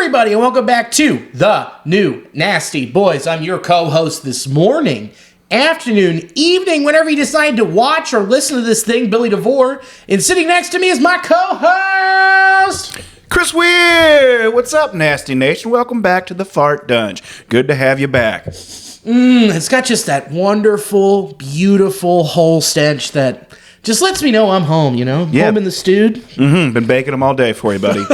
everybody, and welcome back to The New Nasty Boys. I'm your co-host this morning, afternoon, evening, whenever you decide to watch or listen to this thing, Billy DeVore. And sitting next to me is my co-host, Chris Weir. What's up, Nasty Nation? Welcome back to the Fart Dunge. Good to have you back. It's got just that wonderful, beautiful whole stench that just lets me know I'm home, you know? Yeah. Home in the stewed. Been baking them all day for you, buddy.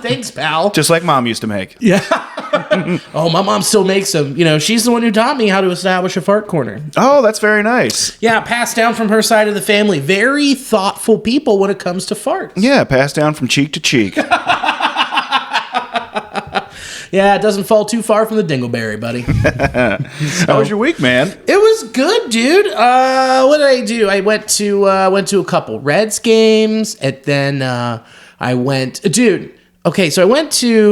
Thanks, pal. Just like Mom used to make. Yeah. Oh, my mom still makes them. You know, she's the one who taught me how to establish a fart corner. Oh, that's very nice. Yeah, passed down from her side of the family. Very thoughtful people when it comes to farts. Yeah, passed down from cheek to cheek. Yeah, it doesn't fall too far from the dingleberry, buddy. How was your week, man? It was good, dude. What did I do? I went to a couple Reds games, and then I went to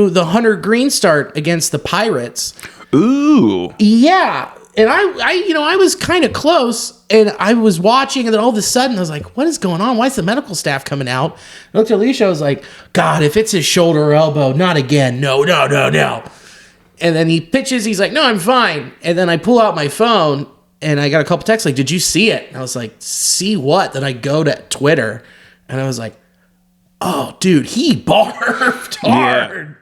the Hunter Greene start against the Pirates. Ooh. Yeah. And I was kind of close, and I was watching, and then all of a sudden, I was like, what is going on? Why is the medical staff coming out? I looked at Alicia, I was like, God, if it's his shoulder or elbow, not again. No. And then he pitches, he's like, no, I'm fine. And then I pull out my phone, and I got a couple texts like, did you see it? And I was like, see what? Then I go to Twitter, and I was like, oh, dude, he barfed hard. Yeah.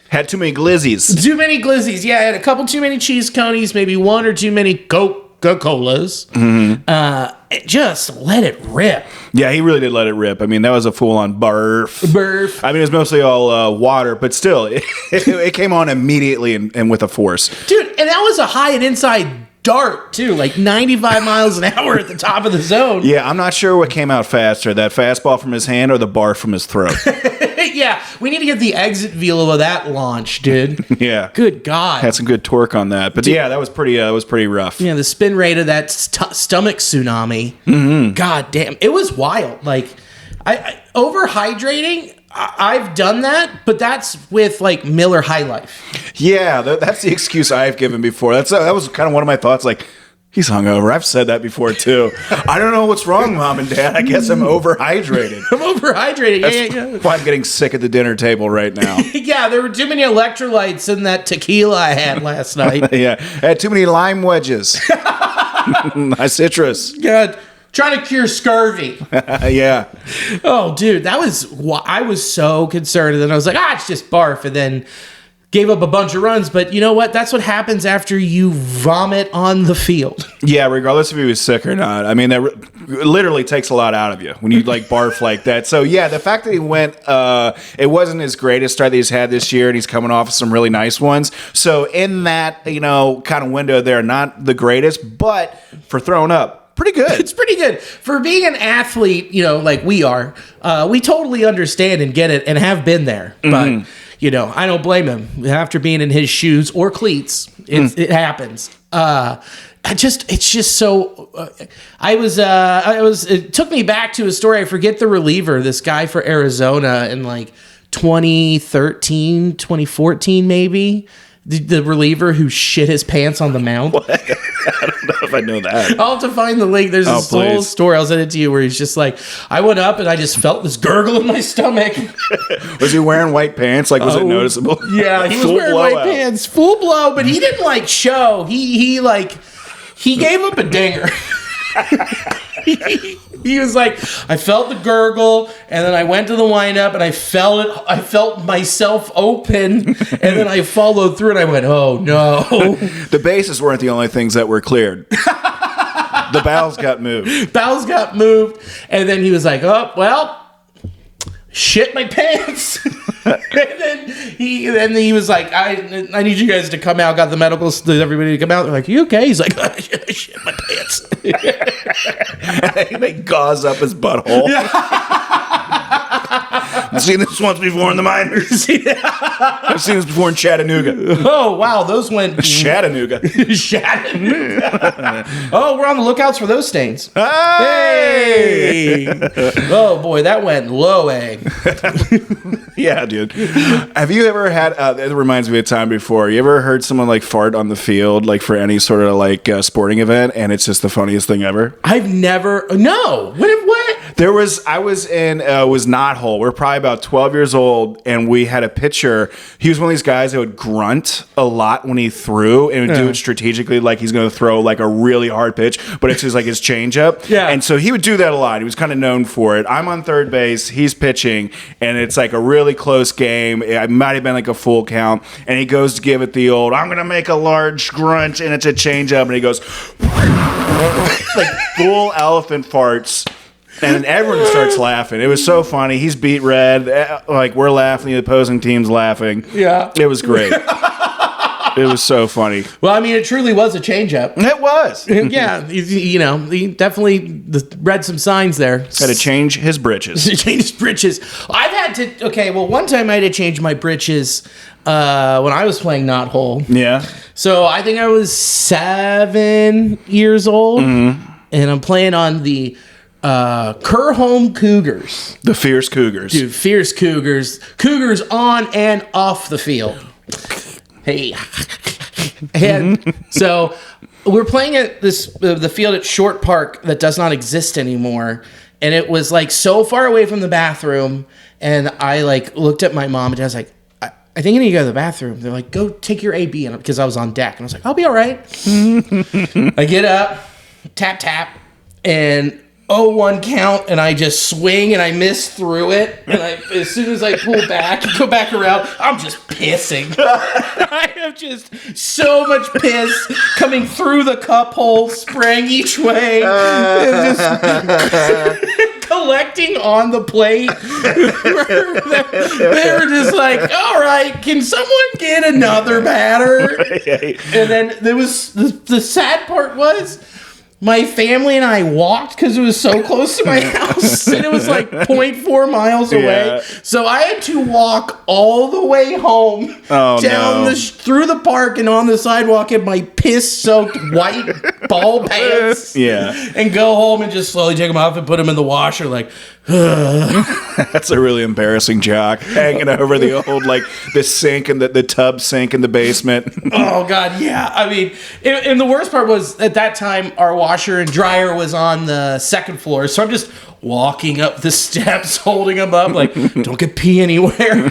Had too many glizzies. Too many glizzies. Yeah, I had a couple too many cheese conies, maybe one or too many Coca-Colas. Just let it rip. Yeah, he really did let it rip. I mean, that was a full-on barf. I mean, it was mostly all water, but still, it came on immediately and with a force. Dude, and that was a high and inside dart, too, like 95 miles an hour at the top of the zone. Yeah, I'm not sure what came out faster, that fastball from his hand or the barf from his throat. Yeah, we need to get the exit velo of that launch, dude. Yeah. Good God. Had some good torque on that. But yeah, that was pretty rough. Yeah, the spin rate of that stomach tsunami. Mm-hmm. God damn. It was wild. Like, I overhydrating, I've done that, but that's with, like, Miller High Life. Yeah, that's the excuse I've given before. That was kind of one of my thoughts, like, he's hungover. I've said that before, too. I don't know what's wrong, Mom and Dad. I guess I'm overhydrated. I'm overhydrated. That's why I'm getting sick at the dinner table right now. Yeah, there were too many electrolytes in that tequila I had last night. Yeah, I had too many lime wedges. My citrus. God, trying to cure scurvy. Yeah. Oh, dude, I was so concerned. And then I was like, it's just barf. And then gave up a bunch of runs, but you know what? That's what happens after you vomit on the field. Yeah, regardless if he was sick or not. I mean, that literally takes a lot out of you when you like barf like that. So yeah, the fact that he went, it wasn't his greatest start that he's had this year, and he's coming off some really nice ones. So in that, kind of window there, not the greatest, but for throwing up, pretty good. It's pretty good. For being an athlete, like we are, we totally understand and get it and have been there. Mm-hmm. But I don't blame him. After being in his shoes or cleats, it happens. It's just so. It took me back to a story. I forget the reliever. This guy for Arizona in like 2013, 2014, maybe. The reliever who shit his pants on the mound. What? I don't know if I know that. I'll have to find the link. There's this whole story. I'll send it to you where he's just like, I went up and I just felt this gurgle in my stomach. Was he wearing white pants? Like, was it noticeable? Yeah, he was wearing white pants. Full blow, but he didn't like show. He gave up a dinger. He was like, I felt the gurgle, and then I went to the windup, and I felt it. I felt myself open, and then I followed through, and I went, oh no. The bases weren't the only things that were cleared. The bowels got moved. And then he was like, oh, well, shit my pants. and then he was like, I need you guys to come out. Got the medical, everybody to come out. They're like, you okay? He's like, I shit my pants. They gauze up his butthole. I've seen this once before in the minors. I've seen this before in Chattanooga. Oh, wow. Those went... Chattanooga. Oh, we're on the lookouts for those stains. Hey! Oh, boy. That went low egg. Yeah, dude. Have you ever had... it reminds me of a time before. You ever heard someone like fart on the field, like for any sort of like sporting event, and it's just the funniest thing ever? I've never... No. What? I was in, was not whole. We were probably about 12 years old, and we had a pitcher. He was one of these guys that would grunt a lot when he threw, and would do it strategically, like he's going to throw like a really hard pitch, but it's just like his changeup. Yeah. And so he would do that a lot. He was kind of known for it. I'm on third base, he's pitching, and it's like a really close game. It might have been like a full count, and he goes to give it the old, I'm going to make a large grunt, and it's a changeup, and he goes, like full elephant farts. And then everyone starts laughing. It was so funny. He's beat red. Like, we're laughing. The opposing team's laughing. Yeah. It was great. It was so funny. Well, I mean, it truly was a changeup. It was. Yeah. He definitely read some signs there. Had to change his britches. Change his britches. I've had to... Okay, well, one time I had to change my britches when I was playing Not Whole. Yeah. So I think I was 7 years old. Mm-hmm. And I'm playing on the... Kerr-Home Cougars. The Fierce Cougars. Dude, Fierce Cougars. Cougars on and off the field. Hey. And so we're playing at the field at Short Park that does not exist anymore. And it was like so far away from the bathroom. And I like looked at my mom and I was like, I think I need to go to the bathroom. They're like, go take your AB. Because I was on deck. And I was like, I'll be all right. I get up, tap, tap, and 0-1 count, and I just swing, and I miss through it. And as soon as I pull back and go back around, I'm just pissing. I have just so much piss coming through the cup hole, spraying each way, and just collecting on the plate. They were just like, all right, can someone get another batter? And then there was the sad part was, my family and I walked because it was so close to my house, and it was like 0.4 miles away. Yeah. So I had to walk all the way home through the park and on the sidewalk in my piss-soaked white ball pants. Yeah, and go home and just slowly take them off and put them in the washer. Like, that's a really embarrassing jock hanging over the old the sink and the tub sink in the basement. Oh God, yeah. I mean, and the worst part was at that time our washer and dryer was on the second floor, so I'm just walking up the steps, holding them up, like don't get pee anywhere.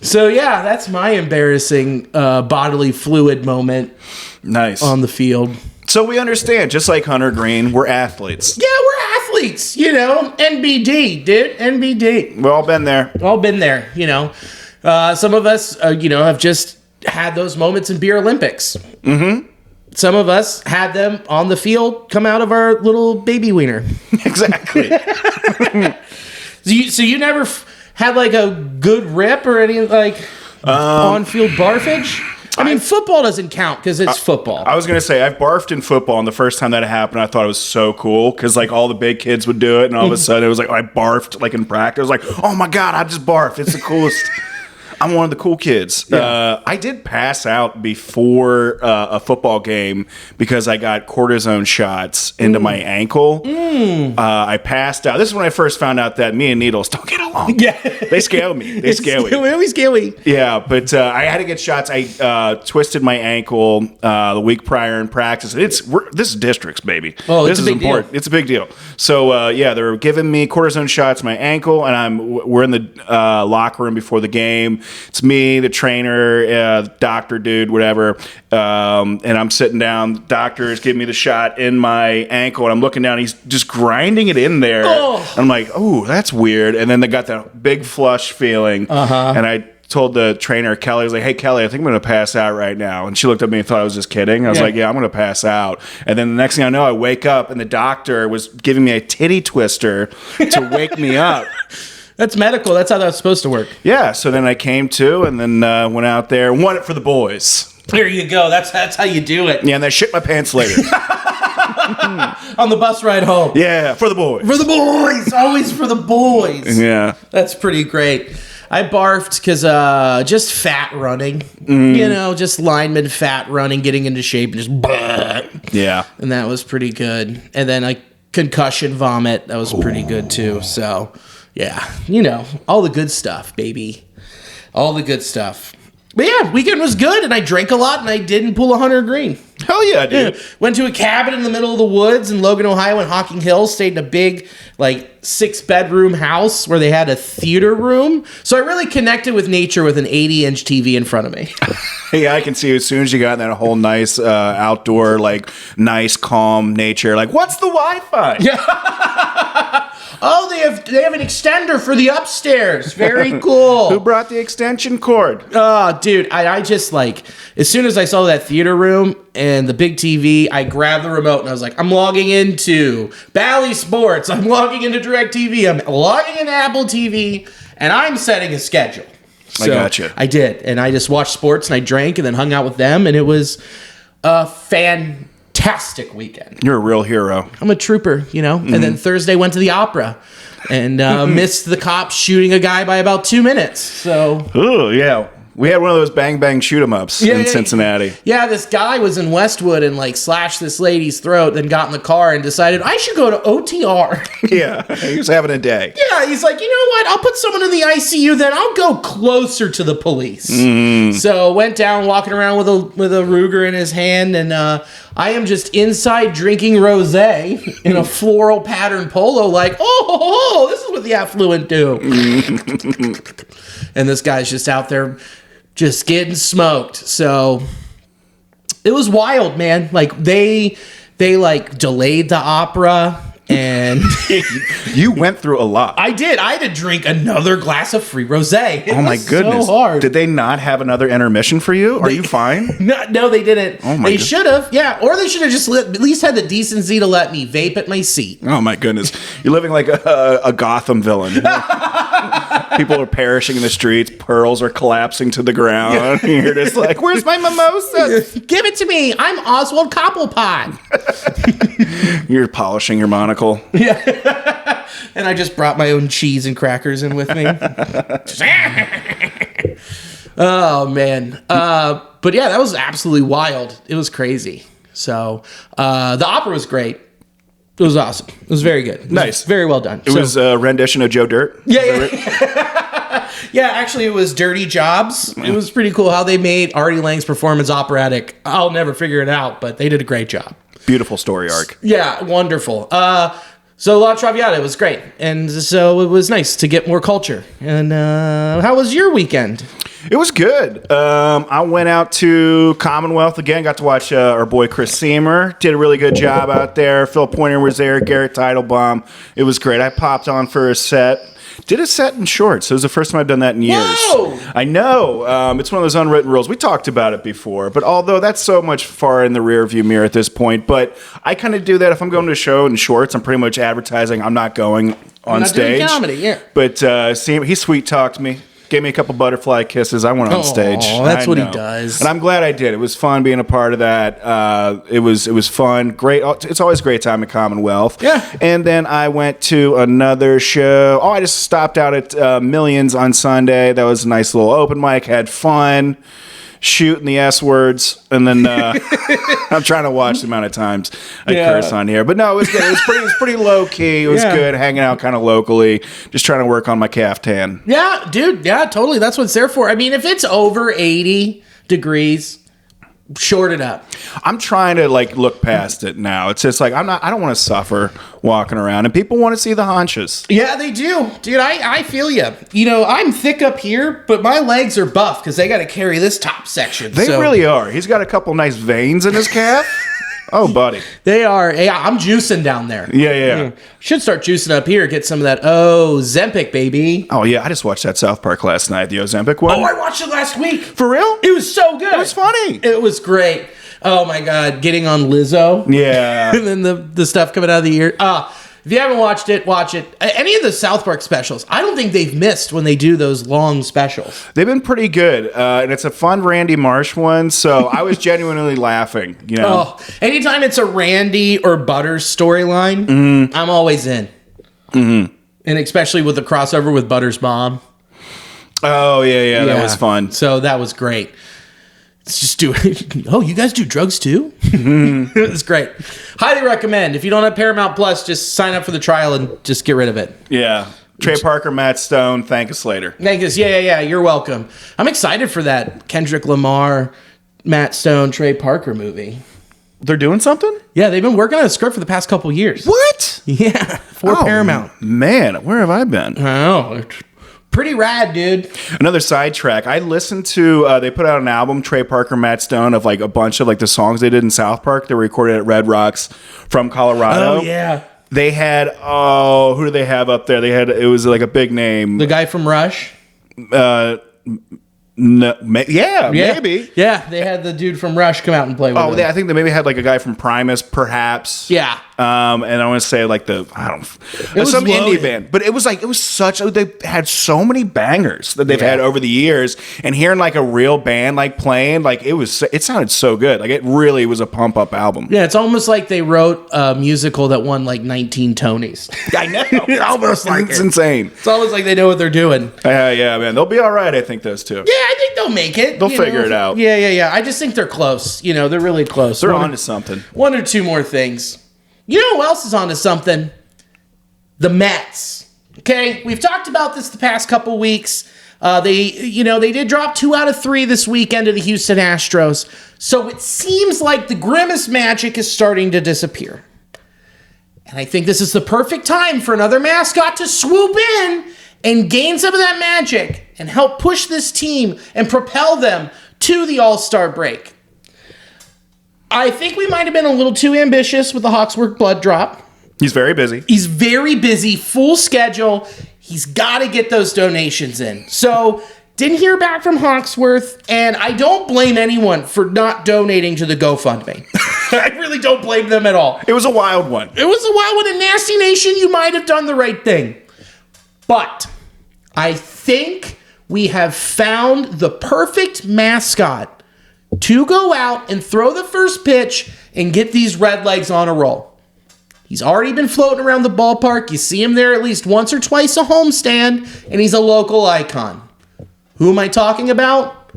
So yeah, that's my embarrassing bodily fluid moment. Nice on the field. So we understand, just like Hunter Greene, we're athletes. Yeah, we're athletes, NBD, dude, NBD. We've all been there. Some of us, have just had those moments in Beer Olympics. Mm-hmm. Some of us had them on the field come out of our little baby wiener. Exactly. So you never had like a good rip or any on-field barfage? I mean, football doesn't count because it's football. I was going to say, I've barfed in football, and the first time that happened, I thought it was so cool because, all the big kids would do it, and all of a sudden, it was I barfed, in practice. I was like, oh, my God, I just barfed. It's the coolest. I'm one of the cool kids. Yeah. I did pass out before a football game because I got cortisone shots into my ankle. I passed out. This is when I first found out that me and needles don't get along. Yeah. They scale me. They scale me. We scale me. Yeah, but I had to get shots. I twisted my ankle the week prior in practice. This is districts, baby. Oh, this is important. Deal. It's a big deal. So, they were giving me cortisone shots, my ankle, and we're in the locker room before the game. It's me, the trainer, doctor dude, whatever, and I'm sitting down. The doctor is giving me the shot in my ankle, and I'm looking down. He's just grinding it in there. Oh. I'm like, oh, that's weird. And then they got that big flush feeling, and I told the trainer, Kelly, I was like, hey, Kelly, I think I'm going to pass out right now. And she looked at me and thought I was just kidding. I was like, yeah, I'm going to pass out. And then the next thing I know, I wake up, and the doctor was giving me a titty twister to wake me up. That's medical. That's how that's supposed to work. Yeah. So then I came to, and then went out there and won it for the boys. There you go. That's how you do it. Yeah, and I shit my pants later. On the bus ride home. Yeah, for the boys. For the boys. Always for the boys. Yeah. That's pretty great. I barfed because just fat running. Just lineman fat running, getting into shape, and just yeah. And that was pretty good. And then concussion vomit. That was pretty good too. So... yeah, all the good stuff, baby. All the good stuff. But yeah, weekend was good, and I drank a lot, and I didn't pull a Hunter Greene. Hell yeah, dude. Yeah. Went to a cabin in the middle of the woods in Logan, Ohio, in Hocking Hills. Stayed in a big, 6-bedroom house where they had a theater room. So I really connected with nature with an 80-inch TV in front of me. Yeah, I can see as soon as you got in that whole nice outdoor, nice, calm nature. What's the Wi-Fi? Yeah. Oh, they have an extender for the upstairs. Very cool. Who brought the extension cord? Oh, dude, I just as soon as I saw that theater room and the big TV, I grabbed the remote and I was like, I'm logging into Bally Sports. I'm logging into DirecTV. I'm logging into Apple TV, and I'm setting a schedule. So I gotcha. I did, and I just watched sports and I drank and then hung out with them, and it was a fantastic weekend. You're a real hero. I'm a trooper, And then Thursday went to the opera and missed the cops shooting a guy by about 2 minutes. So, oh yeah, we had one of those bang bang shoot 'em ups in Cincinnati. Yeah, this guy was in Westwood and slashed this lady's throat, then got in the car and decided I should go to OTR. Yeah, he was having a day. Yeah, he's like, you know what? I'll put someone in the ICU, then I'll go closer to the police. So went down, walking around with a Ruger in his hand, and I am just inside drinking rosé in a floral pattern polo, this is what the affluent do. And this guy's just out there just getting smoked. So it was wild, man. They delayed the opera. And you went through a lot. I did. I had to drink another glass of free rosé. Oh my goodness! So hard. Did they not have another intermission for you? Are you fine? No, they didn't. Oh my! They should have. Yeah, or they should have just at least had the decency to let me vape at my seat. Oh my goodness! You're living like a Gotham villain. People are perishing in the streets. Pearls are collapsing to the ground. You're just like, "Where's my mimosa? Give it to me! I'm Oswald Cobblepot." You're polishing your monocle. Yeah. And I just brought my own cheese and crackers in with me. Oh, man. But yeah, that was absolutely wild. It was crazy. So the opera was great. It was awesome. It was very good. Nice. Very well done. It was a rendition of Joe Dirt. Yeah. Yeah, actually, it was Dirty Jobs. It was pretty cool how they made Artie Lang's performance operatic. I'll never figure it out, but they did a great job. Beautiful story arc. Yeah, wonderful. So La Traviata was great, and so it was nice to get more culture. And how was your weekend? It was good. I went out to Commonwealth again. Got to watch our boy Chris Seamer. Did a really good job out there. Phil Pointer was there. Garrett Teitelbaum. It was great. I popped on for a set. Did a set in shorts. It was the first time I've done that in years. Whoa! I know. It's one of those unwritten rules. We talked about it before, but although that's so much far in the rearview mirror at this point, but I kind of do that if I'm going to a show in shorts. I'm pretty much advertising I'm not going on stage. Doing comedy, yeah. But he sweet talked me. Gave me a couple butterfly kisses. I went on stage. Oh, that's what he does. And I'm glad I did. It was fun being a part of that. It was fun. Great. It's always a great time at Commonwealth. Yeah. And then I went to another show. I just stopped out at Millions on Sunday. That was a nice little open mic. Had fun. Shooting the S words, and then I'm trying to watch the amount of times I curse on here. But no, it was good. It was pretty low key. It was good, hanging out kind of locally, just trying to work on my caftan. Yeah, dude. Yeah, totally. That's what it's there for. I mean, if it's over 80 degrees, short it up. I'm trying to look past it now. It's just I don't want to suffer walking around, and people want to see the haunches. Yeah, they do. Dude, I feel you. I'm thick up here, but my legs are buff because they got to carry this top section. They really are. He's got a couple nice veins in his calf. Oh, buddy. They are. Yeah, I'm juicing down there. Yeah. Should start juicing up here. Get some of that. Ozempic, baby. Oh, yeah. I just watched that South Park last night, the Ozempic one. Oh, I watched it last week. For real? It was so good. It was funny. It was great. Oh, my God. Getting on Lizzo. Yeah. And then the stuff coming out of the ear. If you haven't watched it, watch it. Any of the South Park specials, I don't think they've missed when they do those long specials. They've been pretty good, and it's a fun Randy Marsh one, so I was genuinely laughing. Anytime it's a Randy or Butters storyline, I'm always in. Mm-hmm. And especially with the crossover with Butters' mom. Oh, yeah, that was fun. So that was great. Just do it. Oh, you guys do drugs too? It was great. Highly recommend. If you don't have Paramount Plus, just sign up for the trial and just get rid of it. Yeah. Trey Parker, Matt Stone, thank us later. Thank us. Yeah. You're welcome. I'm excited for that Kendrick Lamar, Matt Stone, Trey Parker movie. They're doing something? Yeah, they've been working on a script for the past couple years. What? Yeah, for Paramount. Man, where have I been? I know. It's pretty rad, dude. Another sidetrack. I listened to, they put out an album, Trey Parker, Matt Stone, of like a bunch of like the songs they did in South Park. They were recorded at Red Rocks from Colorado. Oh, yeah. They had, who do they have up there? It was like a big name. The guy from Rush? No, maybe. Yeah, they had the dude from Rush come out and play with them. I think they maybe had like a guy from Primus, perhaps. Yeah. And I want to say like some indie band, but it was they had so many bangers that they've had over the years, and hearing like a real band like playing, like it sounded so good. Like it really was a pump up album. Yeah, it's almost like they wrote a musical that won like 19 Tonys. I know. Almost like it's insane. It's almost like they know what they're doing. Yeah, man. They'll be all right, I think those two. Yeah, I think they'll make it. They'll figure it out. Yeah. I just think they're close. They're really close. They're on to something. One or two more things. You know who else is on to something? The Mets. Okay, we've talked about this the past couple weeks. They did drop 2 out of 3 this weekend to the Houston Astros. So it seems like the Grimace magic is starting to disappear. And I think this is the perfect time for another mascot to swoop in and gain some of that magic and help push this team and propel them to the All-Star break. I think we might have been a little too ambitious with the Hawksworth blood drop. He's very busy. Full schedule. He's got to get those donations in. So, didn't hear back from Hawksworth, and I don't blame anyone for not donating to the GoFundMe. I really don't blame them at all. It was a wild one. In Nasty Nation, you might have done the right thing. But I think we have found the perfect mascot to go out and throw the first pitch and get these Redlegs on a roll. He's already been floating around the ballpark. You see him there at least once or twice a homestand, and he's a local icon. Who am I talking about?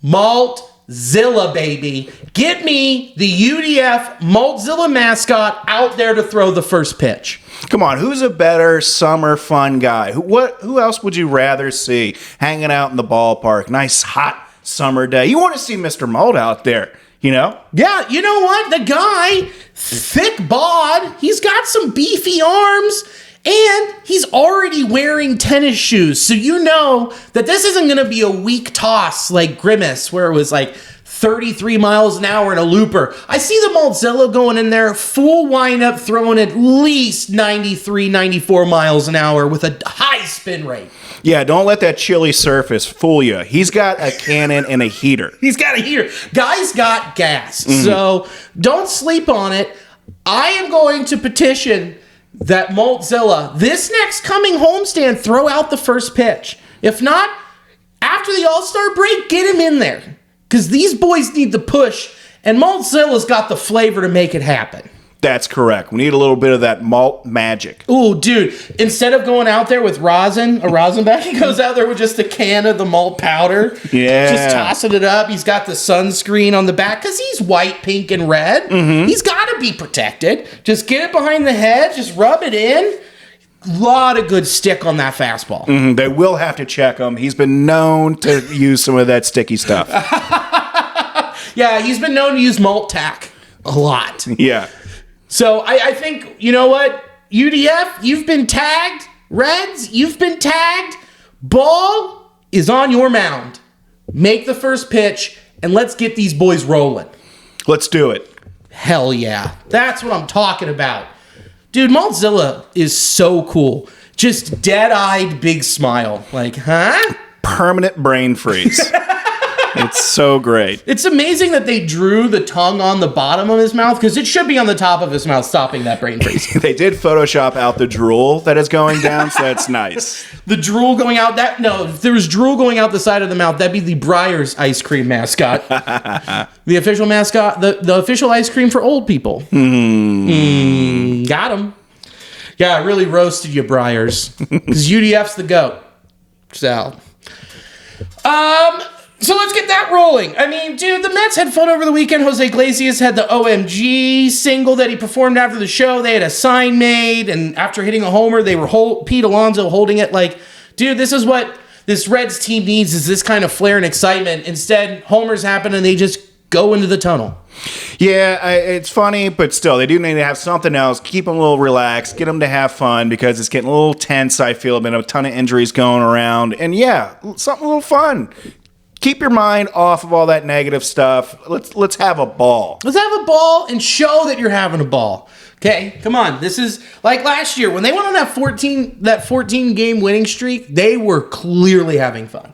Maltzilla, baby. Get me the UDF Maltzilla mascot out there to throw the first pitch. Come on, who's a better summer fun guy? Who else would you rather see hanging out in the ballpark? Nice hot summer day. You want to see Mr. Malt out there, Yeah, you know what? The guy, thick bod, he's got some beefy arms, and he's already wearing tennis shoes. So you know that this isn't going to be a weak toss like Grimace, where it was like 33 miles an hour in a looper. I see the Maltzilla going in there, full windup, throwing at least 93, 94 miles an hour with a high spin rate. Yeah, don't let that chilly surface fool you. He's got a cannon and a heater. Guy's got gas. Mm-hmm. So don't sleep on it. I am going to petition that Maltzilla, this next coming homestand, throw out the first pitch. If not, after the All-Star break, get him in there. Because these boys need the push, and Maltzilla's got the flavor to make it happen. That's correct. We need a little bit of that malt magic. Ooh, dude. Instead of going out there with a rosin bag, he goes out there with just a can of the malt powder. Yeah. Just tossing it up. He's got the sunscreen on the back because he's white, pink, and red. Mm-hmm. He's got to be protected. Just get it behind the head. Just rub it in. Lot of good stick on that fastball. Mm-hmm. They will have to check him. He's been known to use some of that sticky stuff. Yeah, he's been known to use malt tack a lot. Yeah. So I think, you know what? UDF, you've been tagged. Reds, you've been tagged. Ball is on your mound. Make the first pitch, and let's get these boys rolling. Let's do it. Hell yeah. That's what I'm talking about. Dude, Maltzilla is so cool. Just dead-eyed big smile. Like, huh? Permanent brain freeze. It's so great. It's amazing that they drew the tongue on the bottom of his mouth, because it should be on the top of his mouth, stopping that brain freeze. They did Photoshop out the drool that is going down, so that's nice. The drool going out, if there was drool going out the side of the mouth, that'd be the Breyers ice cream mascot. The official mascot, the official ice cream for old people. Got him. Yeah, I really roasted you, Breyers. Because UDF's the GOAT. So let's get that it rolling. I mean, dude, the Mets had fun over the weekend. Jose Iglesias had the OMG single that he performed after the show. They had a sign made, and after hitting a homer, they were Pete Alonso holding it. Like, dude, this is what this Reds team needs, is this kind of flair and excitement. Instead, homers happen, and they just go into the tunnel. Yeah, it's funny, but still, they do need to have something else. Keep them a little relaxed. Get them to have fun, because it's getting a little tense, I feel. Been a ton of injuries going around. And yeah, something a little fun. Keep your mind off of all that negative stuff. Let's have a ball. Let's have a ball and show that you're having a ball. Okay, come on. This is like last year when they went on that 14 game winning streak. They were clearly having fun.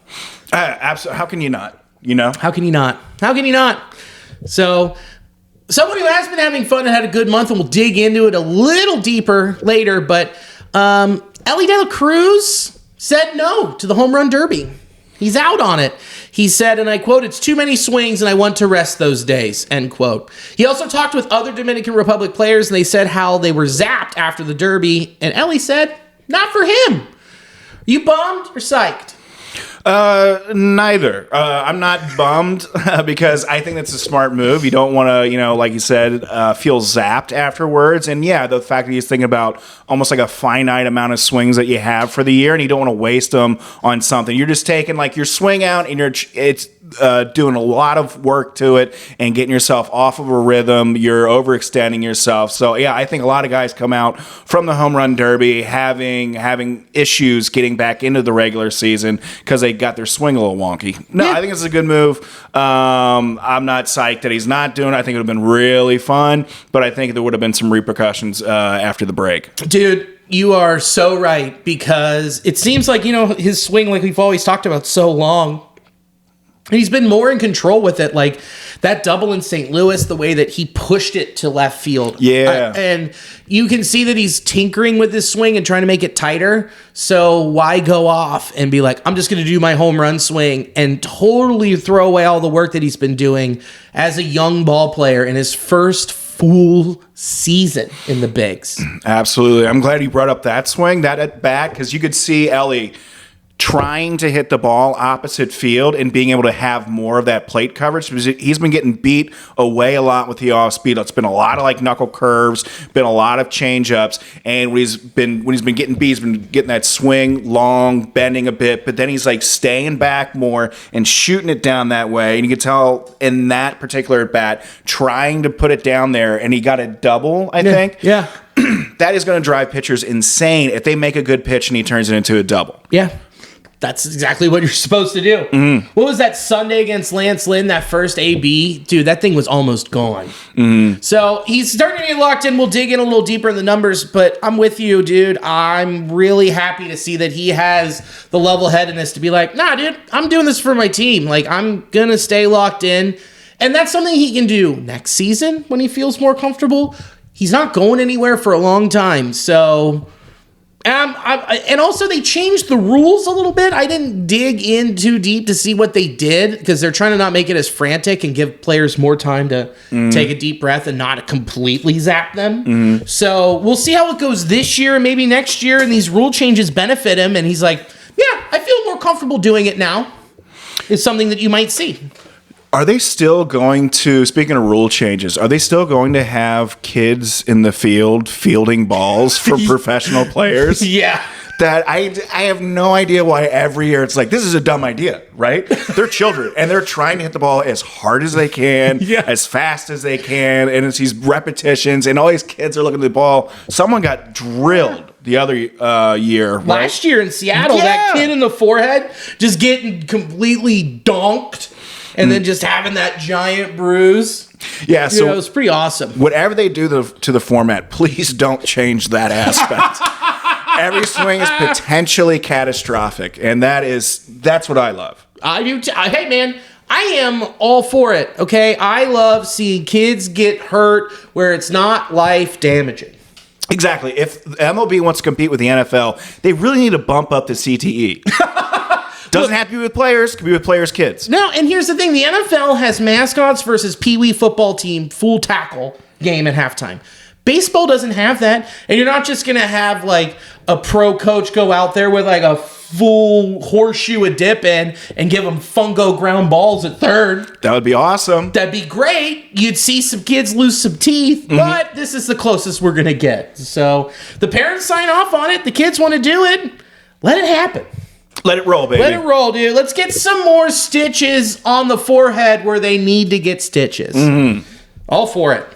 Absolutely. How can you not? You know? How can you not? How can you not? So, someone who has been having fun and had a good month, and we'll dig into it a little deeper later, but Ellie De La Cruz said no to the home run derby. He's out on it. He said, and I quote, "It's too many swings and I want to rest those days," end quote. He also talked with other Dominican Republic players, and they said how they were zapped after the derby, and Ellie said, not for him. Are you bummed or psyched? Neither. I'm not bummed because I think that's a smart move. You don't want to, like you said, feel zapped afterwards. And yeah, the fact that he's thinking about almost like a finite amount of swings that you have for the year, and you don't want to waste them on something. You're just taking like your swing out, and it's doing a lot of work to it and getting yourself off of a rhythm. You're overextending yourself. So yeah, I think a lot of guys come out from the home run derby having issues getting back into the regular season because they got their swing a little wonky. No, I think it's a good move. I'm not psyched that he's not doing it. I think it would have been really fun, but I think there would have been some repercussions after the break. Dude, you are so right, because it seems like, his swing, like we've always talked about, so long. And he's been more in control with it, like that double in St. Louis, the way that he pushed it to left field. Yeah. And you can see that he's tinkering with his swing and trying to make it tighter. So why go off and be like, I'm just going to do my home run swing and totally throw away all the work that he's been doing as a young ball player in his first full season in the bigs. Absolutely. I'm glad you brought up that swing, that at bat, because you could see Ellie trying to hit the ball opposite field and being able to have more of that plate coverage, because he's been getting beat away a lot with the off speed. It's been a lot of like knuckle curves, been a lot of change ups, and when he's been getting beat, he's been getting that swing long, bending a bit, but then he's like staying back more and shooting it down that way. And you can tell in that particular at bat, trying to put it down there, and he got a double, I think. Yeah. That is going to drive pitchers insane if they make a good pitch and he turns it into a double. Yeah. That's exactly what you're supposed to do. Mm-hmm. What was that Sunday against Lance Lynn, that first AB? Dude, that thing was almost gone. Mm-hmm. So he's starting to get locked in. We'll dig in a little deeper in the numbers, but I'm with you, dude. I'm really happy to see that he has the level-headedness to be like, nah, dude, I'm doing this for my team. Like, I'm going to stay locked in. And that's something he can do next season when he feels more comfortable. He's not going anywhere for a long time, so... And also, they changed the rules a little bit. I didn't dig in too deep to see what they did, because they're trying to not make it as frantic and give players more time to take a deep breath and not completely zap them. So we'll see how it goes this year and maybe next year, and these rule changes benefit him. And he's like, yeah, I feel more comfortable doing it now. It's something that you might see. Are they still going to, speaking of rule changes, are they still going to have kids in the field fielding balls for professional players? Yeah. That I have no idea why every year it's like, this is a dumb idea, right? They're children, and they're trying to hit the ball as hard as they can, as fast as they can, and it's these repetitions, and all these kids are looking at the ball. Someone got drilled the other year. Right? Last year in Seattle, that kid in the forehead just getting completely donked. And then just having that giant bruise. Yeah, so it was pretty awesome. Whatever they do to the format, please don't change that aspect. Every swing is potentially catastrophic, and that's what I love. I do too. Hey, man, I am all for it, okay? I love seeing kids get hurt where it's not life-damaging. Exactly. If MLB wants to compete with the NFL, they really need to bump up the CTE. Doesn't have to be with players. Could be with players' kids. No, and here's the thing. The NFL has mascots versus Pee-wee football team full tackle game at halftime. Baseball doesn't have that. And you're not just going to have, like, a pro coach go out there with, like, a full horseshoe a dip in and give them fungo ground balls at third. That would be awesome. That'd be great. You'd see some kids lose some teeth, but this is the closest we're going to get. So the parents sign off on it. The kids want to do it. Let it happen. Let it roll, baby. Let it roll, dude. Let's get some more stitches on the forehead where they need to get stitches. All for it.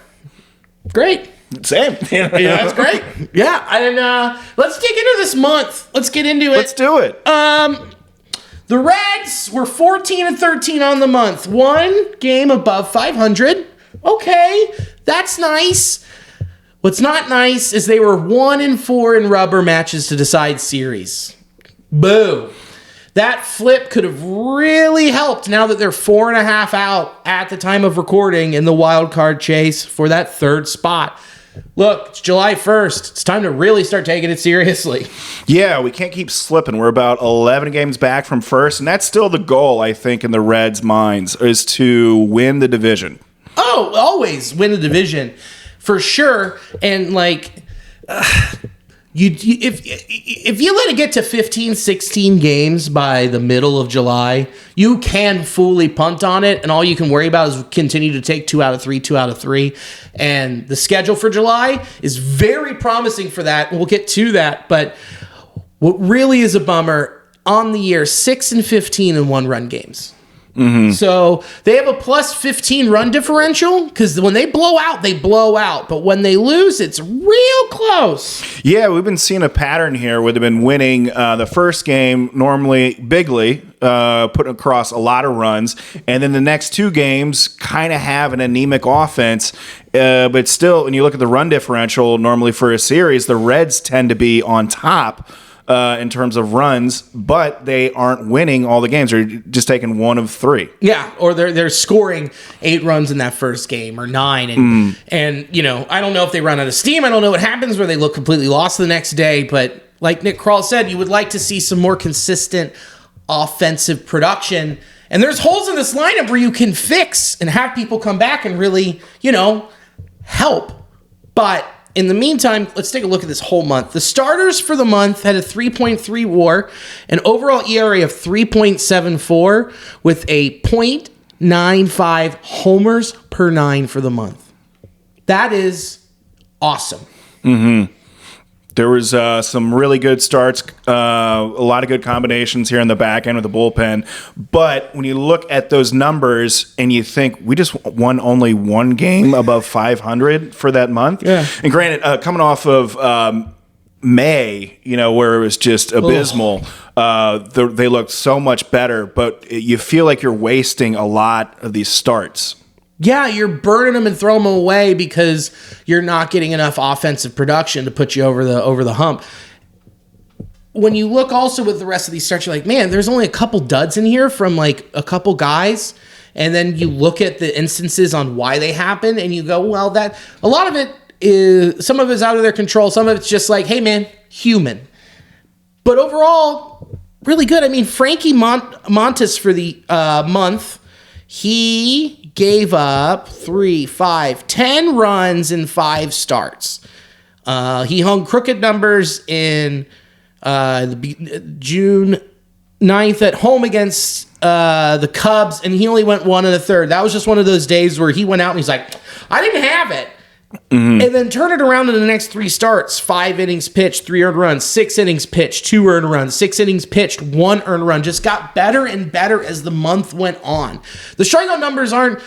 Great. Same. Yeah, that's great. Yeah, and let's dig into this month. Let's get into it. Let's do it. The Reds were 14 and 13 on the month. One game above 500. Okay, that's nice. What's not nice is they were 1 and 4 in rubber matches to decide series. Boo. That flip could have really helped now that they're 4.5 out at the time of recording in the wild card chase for that third spot. Look, it's July 1st. It's time to really start taking it seriously. Yeah, we can't keep slipping. We're about 11 games back from first, and that's still the goal, I think, in the Reds' minds, is to win the division. Oh, always win the division, for sure. And, like, if you let it get to 15, 16 games by the middle of July, you can fully punt on it, and all you can worry about is continue to take 2 out of 3. And the schedule for July is very promising for that, and we'll get to that. But what really is a bummer, on the year, 6 and 15 in one-run games. So they have a plus 15 run differential because when they blow out, they blow out. But when they lose, it's real close. Yeah, we've been seeing a pattern here where they've been winning the first game normally bigly, putting across a lot of runs. And then the next 2 games kind of have an anemic offense. But still, when you look at the run differential, normally for a series, the Reds tend to be on top in terms of runs, but they aren't winning all the games. They're just taking 1 of 3. Yeah, or they're scoring 8 runs in that first game or 9, and you know, I don't know if they run out of steam. I don't know what happens where they look completely lost the next day. But like Nick Krall said, you would like to see some more consistent offensive production. And there's holes in this lineup where you can fix and have people come back and really, you know, help. But in the meantime, let's take a look at this whole month. The starters for the month had a 3.3 WAR, an overall ERA of 3.74 with a .95 homers per 9 for the month. That is awesome. There was some really good starts, a lot of good combinations here in the back end of the bullpen. But when you look at those numbers and you think we just won only 1 game above 500 for that month. Yeah. And granted, coming off of May, you know, where it was just abysmal, they looked so much better. But you feel like you're wasting a lot of these starts. Yeah, you're burning them and throwing them away because you're not getting enough offensive production to put you over the hump. When you look also with the rest of these starts, you're like, man, there's only a couple duds in here from like a couple guys. And then you look at the instances on why they happen and you go, well, that a lot of it is, some of it's out of their control. Some of it's just like, hey, man, human. But overall, really good. I mean, Frankie Montes for the month, he gave up 10 runs in 5 starts. He hung crooked numbers in June 9th at home against the Cubs, and he only went 1 1/3. That was just one of those days where he went out and he's like, I didn't have it. And then turn it around in the next 3 starts. 5 innings pitched, 3 earned runs. 6 innings pitched, 2 earned runs. 6 innings pitched, 1 earned run. Just got better and better as the month went on. The strikeout numbers aren't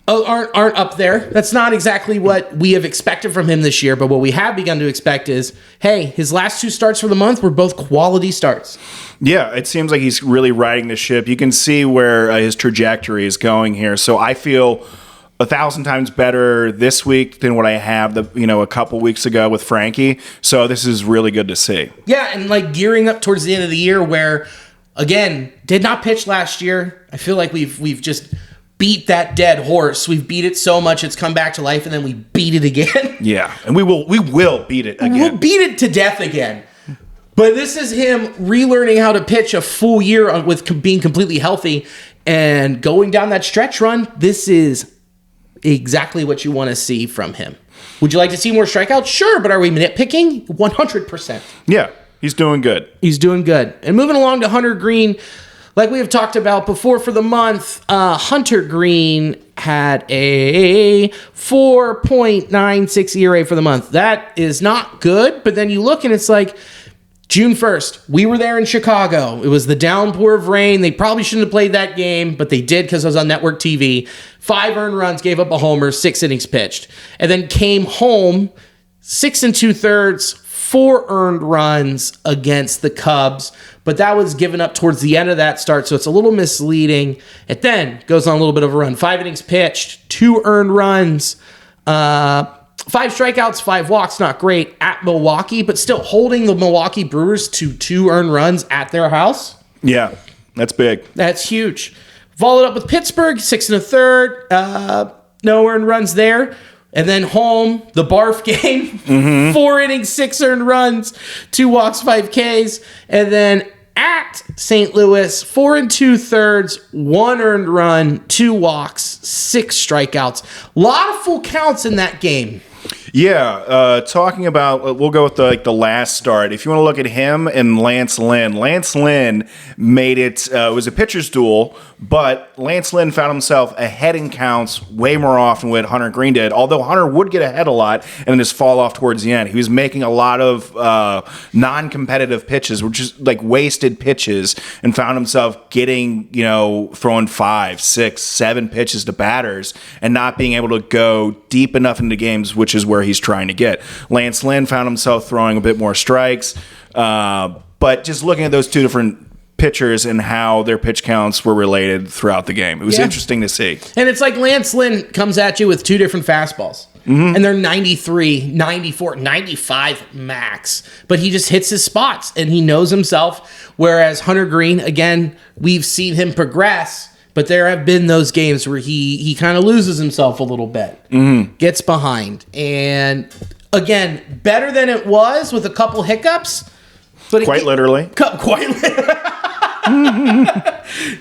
up there. That's not exactly what we have expected from him this year. But what we have begun to expect is, hey, his last 2 starts for the month were both quality starts. Yeah, it seems like he's really riding the ship. You can see where his trajectory is going here. So I feel 1,000 times better this week than what I have a couple weeks ago with Frankie. So this is really good to see. Yeah, and like gearing up towards the end of the year where, again, did not pitch last year. I feel like we've just beat that dead horse. We've beat it so much it's come back to life, and then we beat it again. Yeah, and we will beat it again. We'll beat it to death again. But this is him relearning how to pitch a full year with being completely healthy and going down that stretch run. This is exactly what you want to see from him. Would you like to see more strikeouts? Sure, but are we nitpicking? 100%. Yeah. He's doing good. He's doing good. And moving along to Hunter Greene, like we have talked about before for the month, Hunter Greene had a 4.96 ERA for the month. That is not good, but then you look and it's like June 1st, we were there in Chicago. It was the downpour of rain. They probably shouldn't have played that game, but they did because it was on network TV. 5 earned runs, gave up a homer, 6 innings pitched. And then came home, 6 2/3, 4 earned runs against the Cubs, but that was given up towards the end of that start, so it's a little misleading. It then goes on a little bit of a run. 5 innings pitched, 2 earned runs, 5 strikeouts, 5 walks, not great at Milwaukee, but still holding the Milwaukee Brewers to 2 earned runs at their house. Yeah, that's big. That's huge. Followed up with Pittsburgh, 6 1/3, no earned runs there. And then home, the barf game, 4 innings, 6 earned runs, 2 walks, 5 Ks. And then at St. Louis, 4 2/3, 1 earned run, 2 walks, 6 strikeouts. A lot of full counts in that game. Yeah, talking about, we'll go with the last start. If you want to look at him and Lance Lynn made it, it was a pitcher's duel, but Lance Lynn found himself ahead in counts way more often than what Hunter Greene did, although Hunter would get ahead a lot and then just fall off towards the end. He was making a lot of non-competitive pitches, which is like wasted pitches, and found himself getting, throwing 5, 6, 7 pitches to batters and not being able to go deep enough into games, which is where he's trying to get. Lance Lynn found himself throwing a bit more strikes, but just looking at those two different pitchers and how their pitch counts were related throughout the game, it was interesting to see. And it's like Lance Lynn comes at you with 2 different fastballs, and they're 93, 94, 95 max, but he just hits his spots and he knows himself, whereas Hunter Greene, again, we've seen him progress, but there have been those games where he kind of loses himself a little bit, gets behind. And again, better than it was with a couple hiccups. But quite literally. Quite literally.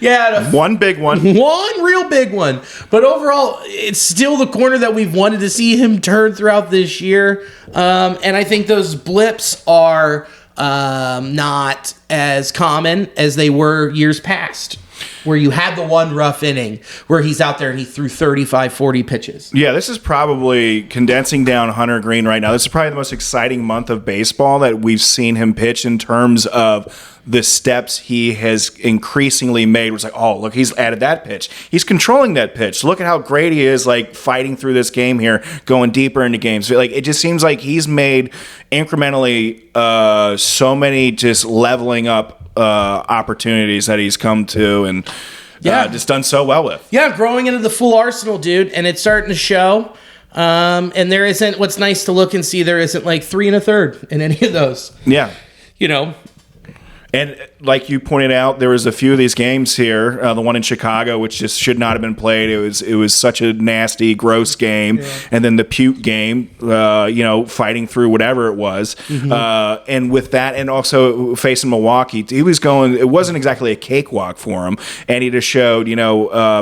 Yeah. One big one. One real big one. But overall, it's still the corner that we've wanted to see him turn throughout this year. And I think those blips are not as common as they were years past, where you had the one rough inning where he's out there and he threw 35, 40 pitches. Yeah, this is probably condensing down Hunter Greene right now. This is probably the most exciting month of baseball that we've seen him pitch in terms of the steps he has increasingly made. It was like, oh, look, he's added that pitch. He's controlling that pitch. Look at how great he is, like, fighting through this game here, going deeper into games. Like, it just seems like he's made incrementally so many just leveling up opportunities that he's come to and just done so well with. Yeah, growing into the full arsenal, dude, and it's starting to show. And there isn't, what's nice to look and see, there isn't like 3 1/3 in any of those. Yeah. And like you pointed out, there was a few of these games here. The one in Chicago, which just should not have been played. It was such a nasty, gross game. Yeah. And then the puke game, fighting through whatever it was. And with that, and also facing Milwaukee, he was going. It wasn't exactly a cakewalk for him, and he just showed,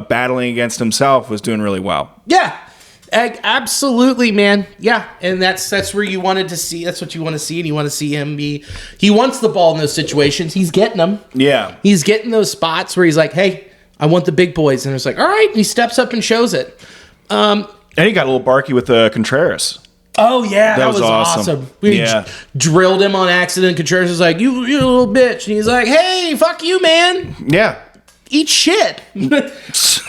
battling against himself was doing really well. Yeah. Absolutely, man. Yeah, and that's where you wanted to see. That's what you want to see, and you want to see him be. He wants the ball in those situations. He's getting them. Yeah, he's getting those spots where he's like, "Hey, I want the big boys," and it's like, "All right." And he steps up and shows it. And he got a little barky with Contreras. Oh yeah, that was awesome. We drilled him on accident. Contreras was like, "You little bitch," and he's like, "Hey, fuck you, man." Yeah. Eat shit.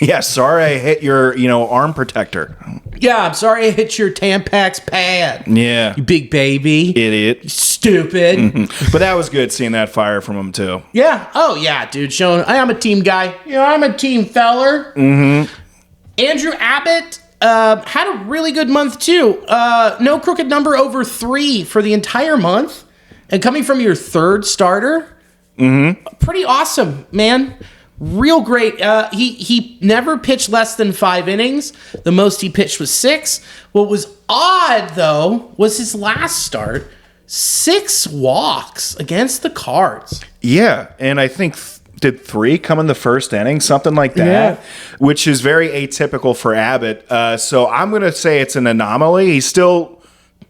Yeah, sorry I hit your, arm protector. Yeah, I'm sorry I hit your Tampax pad. Yeah. You big baby. Idiot. Stupid. But that was good seeing that fire from him, too. Yeah. Oh, yeah, dude. Showing I'm a team guy. I'm a team feller. Andrew Abbott had a really good month, too. No crooked number over 3 for the entire month. And coming from your 3rd starter, pretty awesome, man. Real great. He never pitched less than 5 innings. The most he pitched was 6. What was odd, though, was his last start. 6 walks against the Cards. Yeah, and I think did 3 come in the first inning, something like that, which is very atypical for Abbott. So I'm going to say it's an anomaly. He's still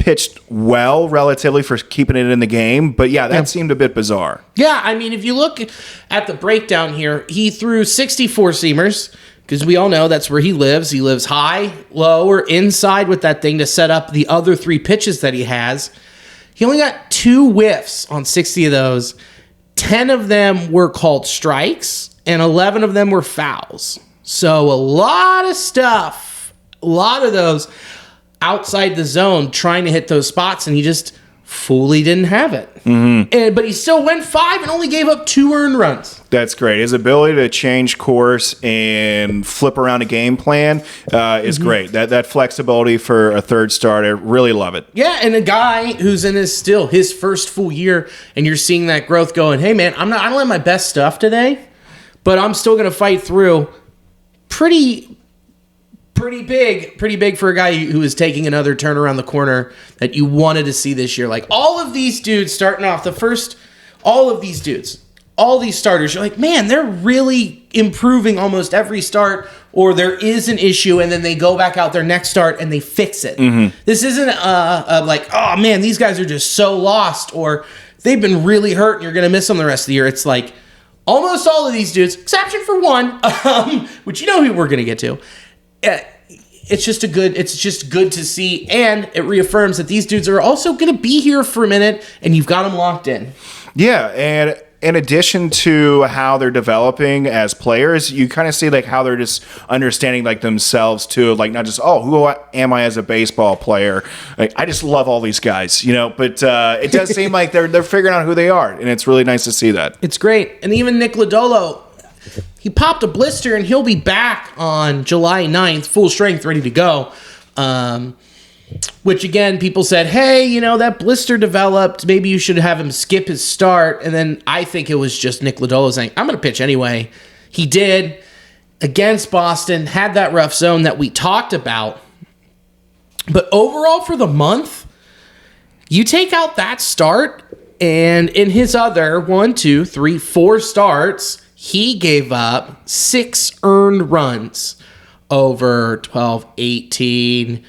pitched well relatively for keeping it in the game. But yeah, that seemed a bit bizarre. Yeah, I mean, if you look at the breakdown here, he threw 64 seamers because we all know that's where he lives. He lives high, low, or inside with that thing to set up the other 3 pitches that he has. He only got 2 whiffs on 60 of those. 10 of them were called strikes, and 11 of them were fouls. So a lot of stuff, a lot of those outside the zone trying to hit those spots, and he just fully didn't have it. But he still went 5 and only gave up 2 earned runs. That's great. His ability to change course and flip around a game plan is great. That flexibility for a third starter, really love it. Yeah, and a guy who's in his first full year, and you're seeing that growth going, hey man, I don't have my best stuff today, but I'm still going to fight through. Pretty big for a guy who is taking another turn around the corner that you wanted to see this year. Like all of these dudes starting off all these starters, you're like, man, they're really improving almost every start, or there is an issue and then they go back out their next start and they fix it. This isn't like, oh man, these guys are just so lost, or they've been really hurt and you're going to miss them the rest of the year. It's like almost all of these dudes, exception for one, which you know who we're going to get to. It's just good to see, and it reaffirms that these dudes are also going to be here for a minute, and you've got them locked in. Yeah, and in addition to how they're developing as players, you kind of see like how they're just understanding like themselves too, like not just who am I as a baseball player? Like I just love all these guys, But it does seem like they're figuring out who they are, and it's really nice to see that. It's great, and even Nick Lodolo. He popped a blister, and he'll be back on July 9th, full strength, ready to go. Which, again, people said, hey, that blister developed. Maybe you should have him skip his start. And then I think it was just Nick Lodolo saying, I'm going to pitch anyway. He did against Boston, had that rough zone that we talked about. But overall for the month, you take out that start, and in his other 4 starts, he gave up 6 earned runs over 12, 18,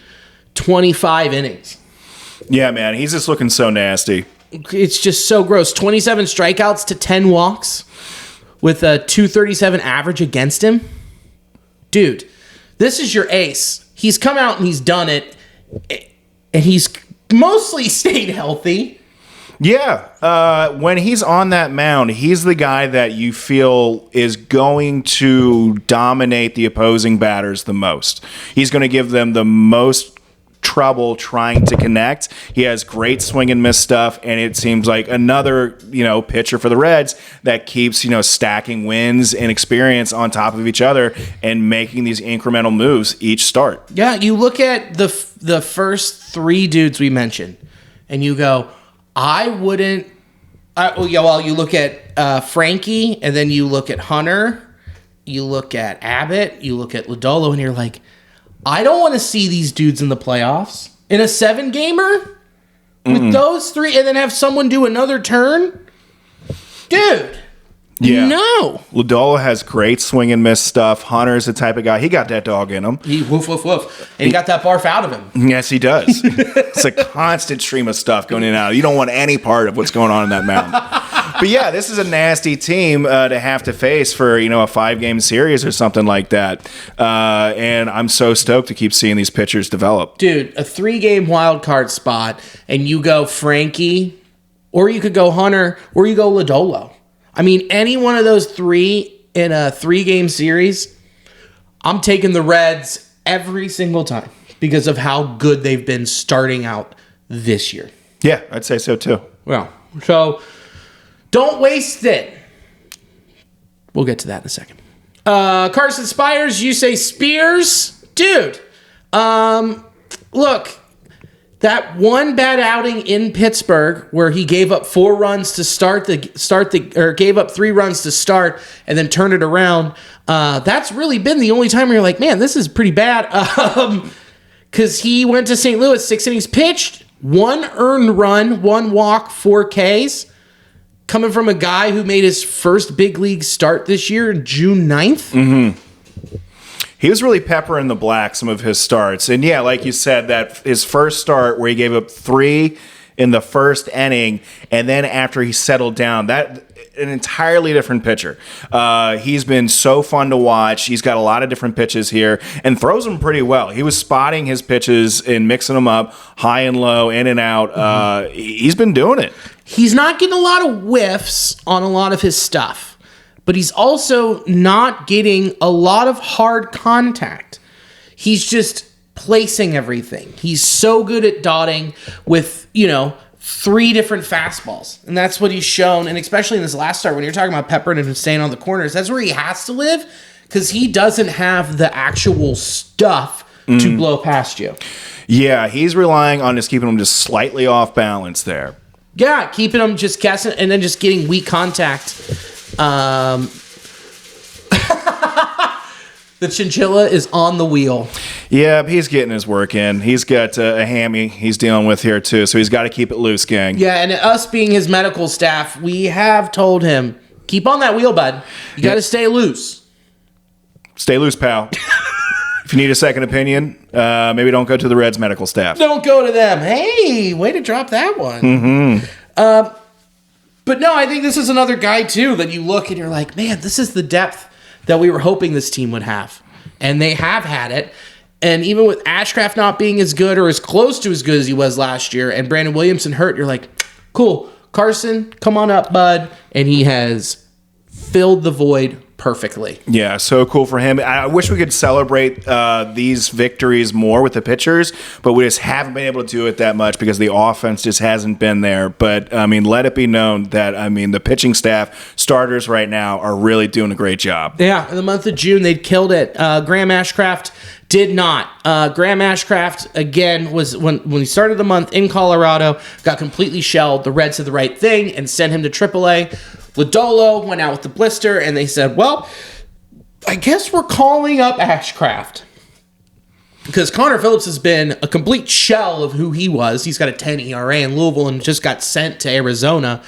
25 innings. Yeah, man, he's just looking so nasty. It's just so gross. 27 strikeouts to 10 walks with a 237 average against him. Dude, this is your ace. He's come out and he's done it, and he's mostly stayed healthy. Yeah, when he's on that mound, he's the guy that you feel is going to dominate the opposing batters the most. He's going to give them the most trouble trying to connect. He has great swing and miss stuff, and it seems like another, pitcher for the Reds that keeps, stacking wins and experience on top of each other and making these incremental moves each start. Yeah, you look at the first 3 dudes we mentioned, and you go, I wouldn't. You look at Frankie, and then you look at Hunter, you look at Abbott, you look at Lodolo, and you're like, I don't want to see these dudes in the playoffs in a 7-gamer with those 3, and then have someone do another turn, dude. Yeah. No. Lodolo has great swing and miss stuff. Hunter's the type of guy, he got that dog in him. He woof, woof, woof. And he got that barf out of him. Yes, he does. It's a constant stream of stuff going in and out. You don't want any part of what's going on in that mound. But yeah, this is a nasty team to have to face for, a 5-game series or something like that. And I'm so stoked to keep seeing these pitchers develop. Dude, a 3-game wild card spot, and you go Frankie, or you could go Hunter, or you go Lodolo. I mean, any one of those 3 in a 3-game series, I'm taking the Reds every single time because of how good they've been starting out this year. Yeah, I'd say so too. Well, so don't waste it. We'll get to that in a second. Carson Spires, you say Spears? Dude, look. That one bad outing in Pittsburgh where he gave up 4 runs to or gave up 3 runs to start and then turned it around. That's really been the only time where you're like, man, this is pretty bad. Because he went to St. Louis, 6 innings pitched, 1 earned run, 1 walk, 4 Ks. Coming from a guy who made his first big league start this year, June 9th. Mm-hmm. He was really peppering the black some of his starts. And yeah, like you said, that his first start where he gave up 3 in the first inning, and then after he settled down, that an entirely different pitcher. He's been so fun to watch. He's got a lot of different pitches here and throws them pretty well. He was spotting his pitches and mixing them up high and low, in and out. He's been doing it. He's not getting a lot of whiffs on a lot of his stuff, but he's also not getting a lot of hard contact. He's just placing everything. He's so good at dotting with, 3 different fastballs. And that's what he's shown. And especially in this last start, when you're talking about peppering and staying on the corners, that's where he has to live because he doesn't have the actual stuff to blow past you. Yeah, he's relying on just keeping him just slightly off balance there. Yeah, keeping him just guessing and then just getting weak contact. The chinchilla is on the wheel. Yeah, he's getting his work in. He's got a hammy he's dealing with here, too, so he's got to keep it loose, gang. Yeah, and us being his medical staff, we have told him, keep on that wheel, bud. You got to stay loose. Stay loose, pal. If you need a second opinion, maybe don't go to the Reds medical staff. Don't go to them. Hey, way to drop that one. Mm-hmm. But no, I think this is another guy, too, that you look and you're like, man, this is the depth that we were hoping this team would have. And they have had it. And even with Ashcraft not being as good or as close to as good as he was last year and Brandon Williamson hurt, you're like, cool, Carson, come on up, bud. And he has filled the void perfectly. Yeah, so cool for him. I wish we could celebrate these victories more with the pitchers, but we just haven't been able to do it that much because the offense just hasn't been there. But, let it be known that, the pitching staff, starters right now, are really doing a great job. Yeah, in the month of June, they killed it. Graham Ashcraft did not. Graham Ashcraft, again, was when he started the month in Colorado, got completely shelled. The Reds did the right thing and sent him to AAA. Lodolo went out with the blister, and they said, well, I guess we're calling up Ashcraft. Because Connor Phillips has been a complete shell of who he was. He's got a 10 ERA in Louisville and just got sent to Arizona.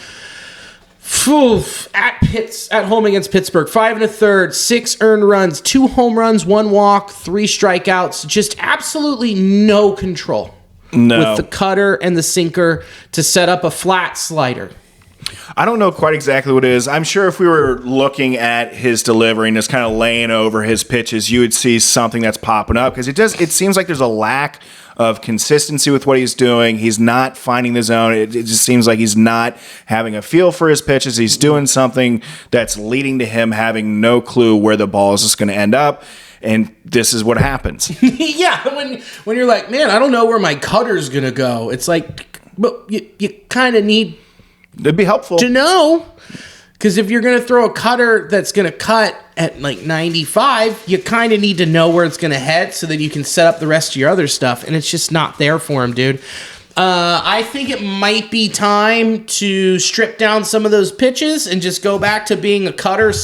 At home against Pittsburgh, 5 1/3, 6 earned runs, 2 home runs, 1 walk, 3 strikeouts. Just absolutely no control with the cutter and the sinker to set up a flat slider. I don't know quite exactly what it is. I'm sure if we were looking at his delivery and just kind of laying over his pitches, you would see something that's popping up because it seems like there's a lack of consistency with what he's doing. He's not finding the zone. It just seems like he's not having a feel for his pitches. He's doing something that's leading to him having no clue where the ball is just going to end up. And this is what happens. Yeah, when you're like, man, I don't know where my cutter's going to go. It's like, but you kind of need it'd be helpful to know, because if you're going to throw a cutter that's going to cut at like 95, you kind of need to know where it's going to head so that you can set up the rest of your other stuff, and it's just not there for him, dude. I think it might be time to strip down some of those pitches and just go back to being a cutter and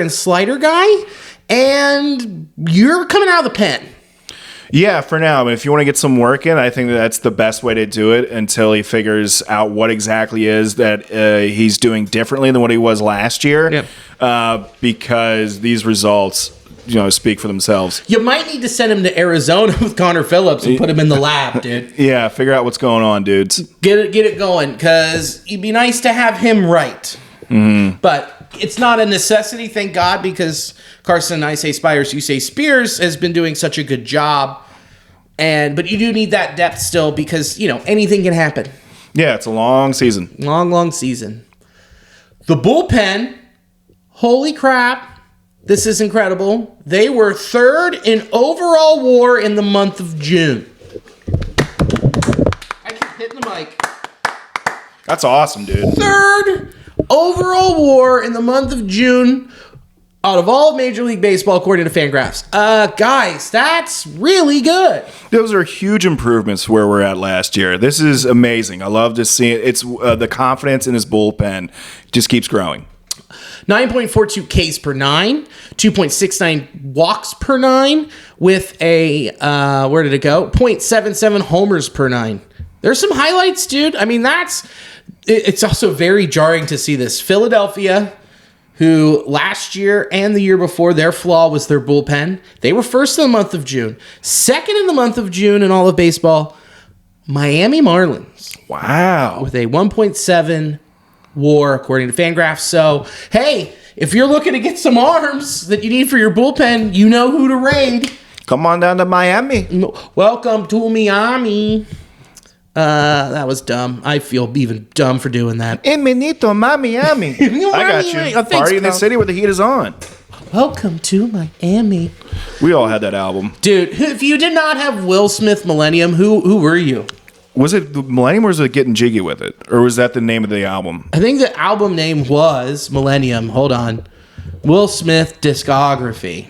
slider guy, and you're coming out of the pen. Yeah, for now. If you want to get some work in, I think that's the best way to do it until he figures out what exactly is that he's doing differently than what he was last year. Yep. Because these results, speak for themselves. You might need to send him to Arizona with Connor Phillips and put him in the lab, dude. Yeah, figure out what's going on, dudes. Get it going, because it'd be nice to have him right. Mm-hmm. But it's not a necessity, thank God, because Carson, I say Spires, you say Spears, has been doing such a good job. But you do need that depth still because, anything can happen. Yeah, it's a long season. Long season. The bullpen, holy crap, this is incredible. They were 3rd in overall WAR in the month of June. I keep hitting the mic. That's awesome, dude. 3rd overall WAR in the month of June out of all Major League Baseball, according to Fangraphs. Guys, that's really good. Those are huge improvements where we're at last year. This is amazing. I love to see it. It's the confidence in his bullpen just keeps growing. 9.42 Ks per 9, 2.69 walks per 9, with a, where did it go? 0.77 homers per 9. There's some highlights, dude. I mean, it's also very jarring to see this. Philadelphia, who last year and the year before, their flaw was their bullpen. They were first in the month of June. Second in the month of June in all of baseball, Miami Marlins. Wow. With a 1.7 WAR, according to Fangraphs. So, hey, if you're looking to get some arms that you need for your bullpen, you know who to raid. Come on down to Miami. Welcome to Miami. That was dumb. I feel even dumb for doing that. Bienvenido Miami. I got you. Oh, thanks, Party in the pal. city where the heat is on. Welcome to Miami. We all had that album. Dude, if you did not have Will Smith Millennium, who were you? Was it Millennium or was it Getting Jiggy with It? Or was that the name of the album? I think the album name was Millennium. Hold on. Will Smith Discography.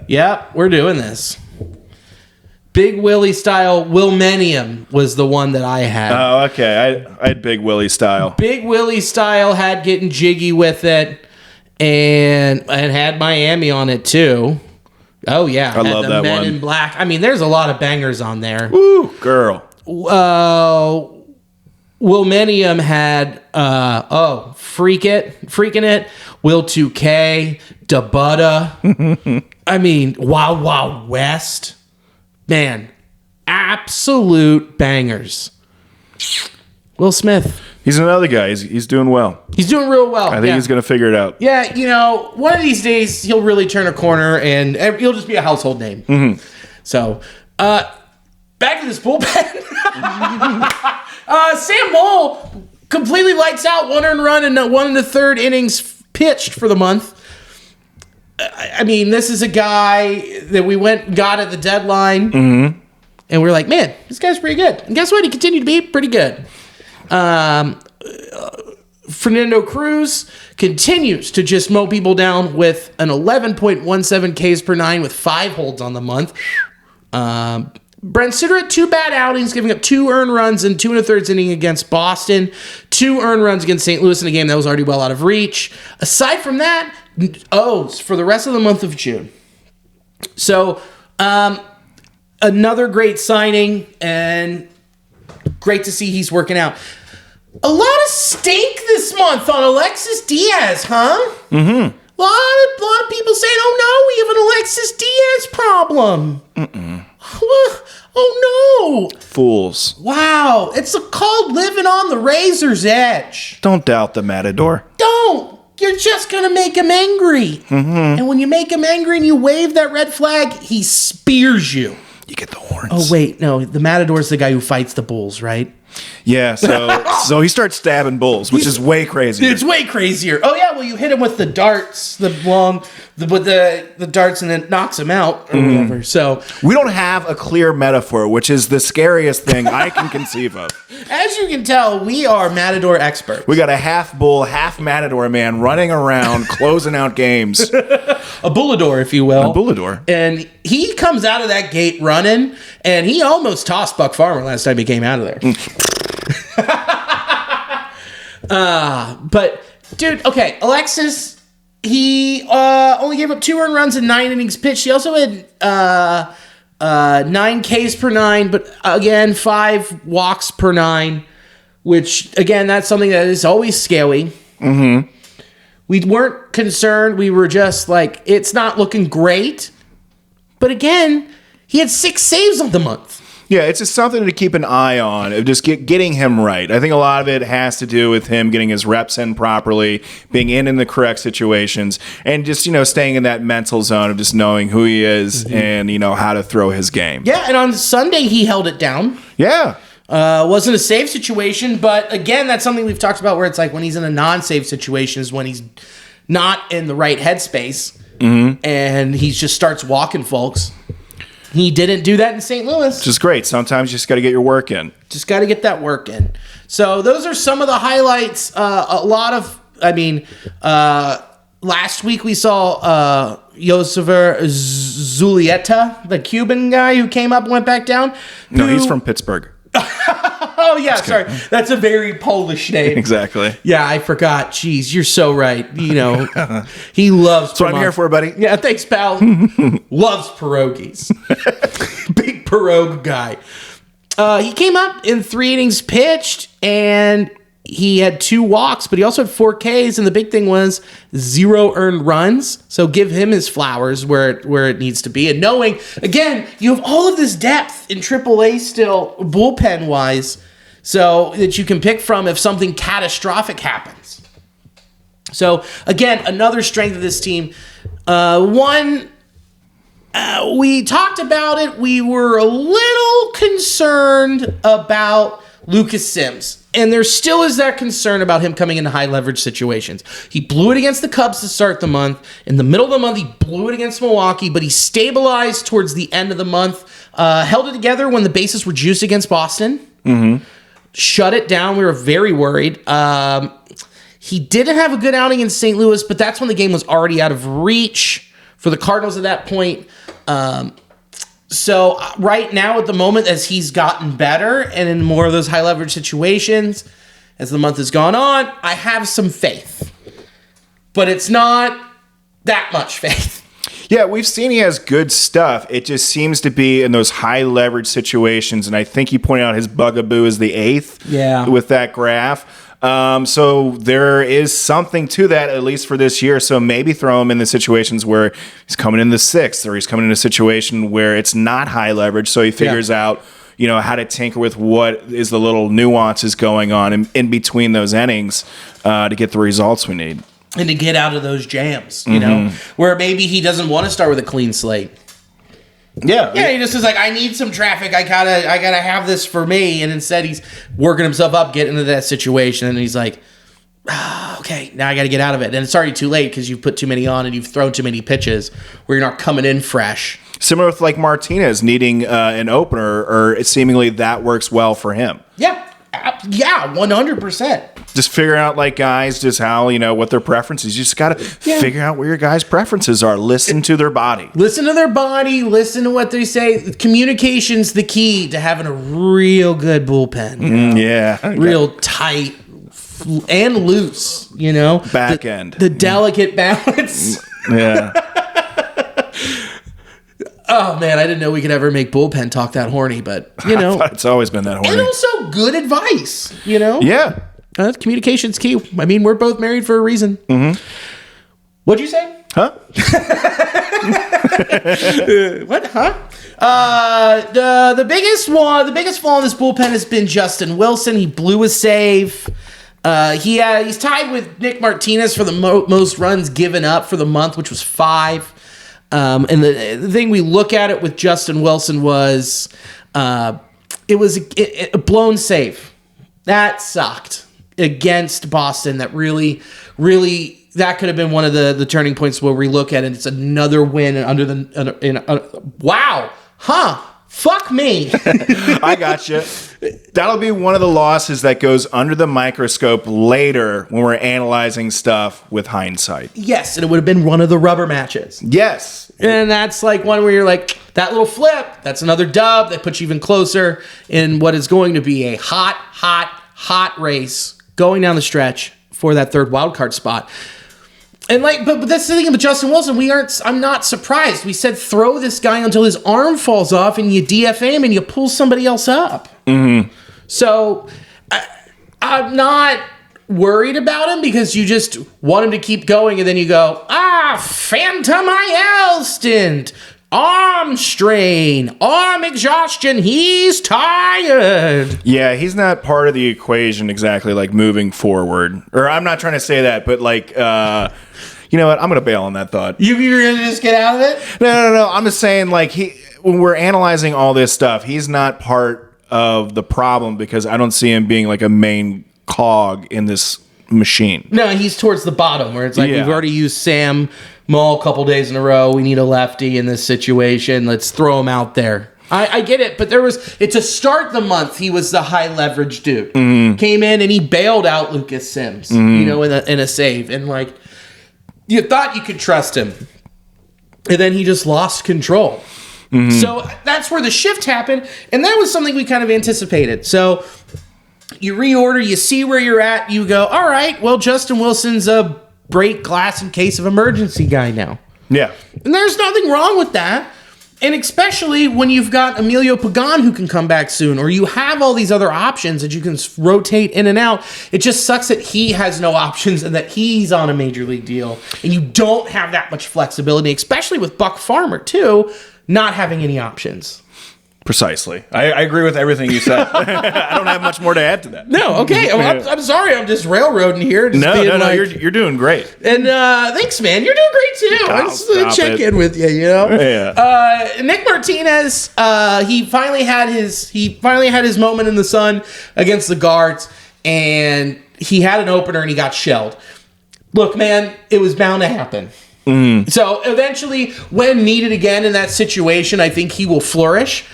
Yep, we're doing this. Big Willie style Wilmenium was the one that I had. Oh, okay. I had Big Willie style. Big Willie style had Getting Jiggy with It, and it had Miami on it too. Oh yeah, I love that Men one. in Black. I mean, there's a lot of bangers on there. Woo, girl. Wilmenium had Freaking It, Will 2K, Da Butta. I mean, Wild Wild West. Man, absolute bangers. Will Smith. He's another guy. He's doing well. He's doing real well. I think he's going to figure it out. Yeah, you know, one of these days he'll really turn a corner and he'll just be a household name. Mm-hmm. So, back to this bullpen. Sam Moll completely lights out, 1 earned run and 1 1/3 innings pitched for the month. I mean, this is a guy that we went and got at the deadline, and we're like, man, this guy's pretty good. And guess what? He continued to be pretty good. Fernando Cruz continues to just mow people down with an 11.17 Ks per 9 with 5 holds on the month. Brent Suter had 2 bad outings, giving up 2 earned runs in 2 1/3 inning against Boston, 2 earned runs against St. Louis in a game that was already well out of reach. Aside from that, O's for the rest of the month of June. So, another great signing, and great to see he's working out. A lot of stink this month on Alexis Diaz, huh? Mm-hmm. A lot of people saying, oh no, we have an Alexis Diaz problem. Oh no. Fools. Wow. It's called living on the razor's edge. Don't doubt the Matador. Don't. You're just going to make him angry. Mm-hmm. And when you make him angry and you wave that red flag, he spears you. You get the horns. Oh, wait. No, the Matador's the guy who fights the bulls, right? Yeah, so he starts stabbing bulls, which is way crazier. It's way crazier. Oh yeah, well you hit him with the darts, the darts, and then knocks him out or whatever. So we don't have a clear metaphor, which is the scariest thing I can conceive of. As you can tell, we are Matador experts. We got a half bull, half Matador man running around, closing out games. A bullador, if you will. A bullador. And he comes out of that gate running, and he almost tossed Buck Farmer last time he came out of there. But dude, okay, Alexis, he only gave up 2 earned runs in 9 innings pitched. He also had 9 Ks per 9, but again 5 walks per 9, which again that's something that is always scary. Mm-hmm. We weren't concerned. We were just like, it's not looking great. But again, he had 6 saves on the month. Yeah, it's just something to keep an eye on, of just getting him right. I think a lot of it has to do with him getting his reps in properly, being in the correct situations, and just, staying in that mental zone of just knowing who he is and, how to throw his game. Yeah, and on Sunday, he held it down. Yeah. Wasn't a save situation, but again, that's something we've talked about where it's like when he's in a non-save situation is when he's not in the right headspace, and he just starts walking folks. He didn't do that in St. Louis. Which is great. Sometimes you just got to get your work in. Just got to get that work in. So those are some of the highlights. Last week we saw Josiver Zulieta, the Cuban guy who came up and went back down. No, he's from Pittsburgh. Oh, yeah, sorry. That's a very Polish name. Exactly. Yeah, I forgot. Jeez, you're so right. He loves That's what I'm here for, buddy. Yeah, thanks, pal. Loves pierogies. Big pierogi guy. He came up in 3 innings pitched, and he had 2 walks, but he also had 4 Ks, and the big thing was 0 earned runs. So give him his flowers where it needs to be. And knowing, again, you have all of this depth in AAA still, bullpen-wise, so that you can pick from if something catastrophic happens. So, again, another strength of this team. We talked about it. We were a little concerned about Lucas Sims. And there still is that concern about him coming into high leverage situations. He blew it against the Cubs to start the month. In the middle of the month, he blew it against Milwaukee, but he stabilized towards the end of the month. Held it together when the bases were juiced against Boston. Mm-hmm. Shut it down. We were very worried. He didn't have a good outing in St. Louis, but that's when the game was already out of reach for the Cardinals at that point. So right now at the moment, as he's gotten better and in more of those high leverage situations, as the month has gone on, I have some faith. But it's not that much faith. Yeah, we've seen he has good stuff. It just seems to be in those high leverage situations, and I think you pointed out his bugaboo is the 8th with that graph. So there is something to that, at least for this year. So maybe throw him in the situations where he's coming in the 6th, or he's coming in a situation where it's not high leverage. So he figures out, how to tinker with what is the little nuances going on in between those innings to get the results we need. And to get out of those jams, where maybe he doesn't want to start with a clean slate. Yeah, he just is like, I need some traffic. I gotta have this for me. And instead, he's working himself up, getting into that situation, and he's like, okay, now I got to get out of it. And it's already too late because you've put too many on and you've thrown too many pitches where you're not coming in fresh. Similar with like Martinez needing an opener, or seemingly that works well for him. Yeah, 100%. Just figuring out like guys, just how, what their preferences. You just got to figure out where your guys' preferences are. Listen to their body. Listen to their body. Listen to what they say. Communication's the key to having a real good bullpen. Real tight and loose, Back end. The delicate balance. Yeah. Oh, man, I didn't know we could ever make bullpen talk that horny, but, It's always been that horny. And also good advice, Yeah. Communication's key. I mean, we're both married for a reason. Mm-hmm. What'd you say? Huh? What? Huh? The biggest flaw in this bullpen has been Justin Wilson. He blew a save. He's tied with Nick Martinez for the most runs given up for the month, which was 5. And the thing we look at it with Justin Wilson was it was a blown save. That sucked against Boston. That really, really, that could have been one of the turning points where we look at it. It's another win wow. Huh. Fuck me. I got you. That'll be one of the losses that goes under the microscope later when we're analyzing stuff with hindsight. Yes, and it would have been one of the rubber matches. Yes. And that's like one where you're like, that little flip, that's another dub that puts you even closer in what is going to be a hot race going down the stretch for that third wild card spot. And but that's the thing about Justin Wilson. I'm not surprised. We said throw this guy until his arm falls off and you DFA him and you pull somebody else up. Mm-hmm. So I'm not worried about him because you just want him to keep going and then you go, phantom IL stint, arm strain, arm exhaustion, he's tired. Yeah, he's not part of the equation exactly, like moving forward. Or I'm not trying to say that, but like, you know what? I'm going to bail on that thought. You're going to just get out of it? No. I'm just saying, like, when we're analyzing all this stuff, he's not part of the problem because I don't see him being like a main cog in this machine. No, he's towards the bottom where it's like we've already used Sam Moll a couple days in a row. We need a lefty in this situation. Let's throw him out there. I get it, but to start the month, he was the high leverage dude. Mm-hmm. Came in and he bailed out Lucas Sims, in a save. And like, you thought you could trust him. And then he just lost control. Mm-hmm. So that's where the shift happened. And that was something we kind of anticipated. So you reorder, you see where you're at, you go, all right, well, Justin Wilson's a break glass in case of emergency guy now. Yeah. And there's nothing wrong with that. And especially when you've got Emilio Pagan who can come back soon, or you have all these other options that you can rotate in and out. It just sucks that he has no options and that he's on a major league deal. And you don't have that much flexibility, especially with Buck Farmer, too, not having any options. Precisely. I agree with everything you said. I don't have much more to add to that. No, okay. I'm sorry. I'm just railroading here. No. You're doing great. And thanks, man. You're doing great, too. I just check in with you, you know? Yeah. Nick Martinez, he finally had his moment in the sun against the Guards, and he had an opener, and he got shelled. Look, man, it was bound to happen. So eventually, when needed again in that situation, I think he will flourish.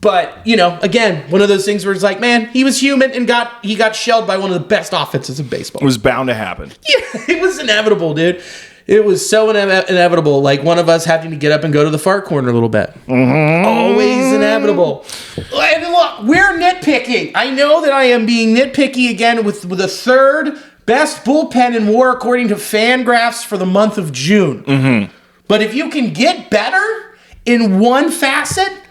But, you know, again, one of those things where it's like, man, he was human and he got shelled by one of the best offenses in baseball. It was bound to happen. Yeah, it was inevitable, dude. It was so inevitable. Like one of us having to get up and go to the fart corner a little bit. Always inevitable. And look, we're nitpicking. I know that I am being nitpicky again with the third best bullpen in WAR according to Fangraphs for the month of June. But if you can get better in one facet,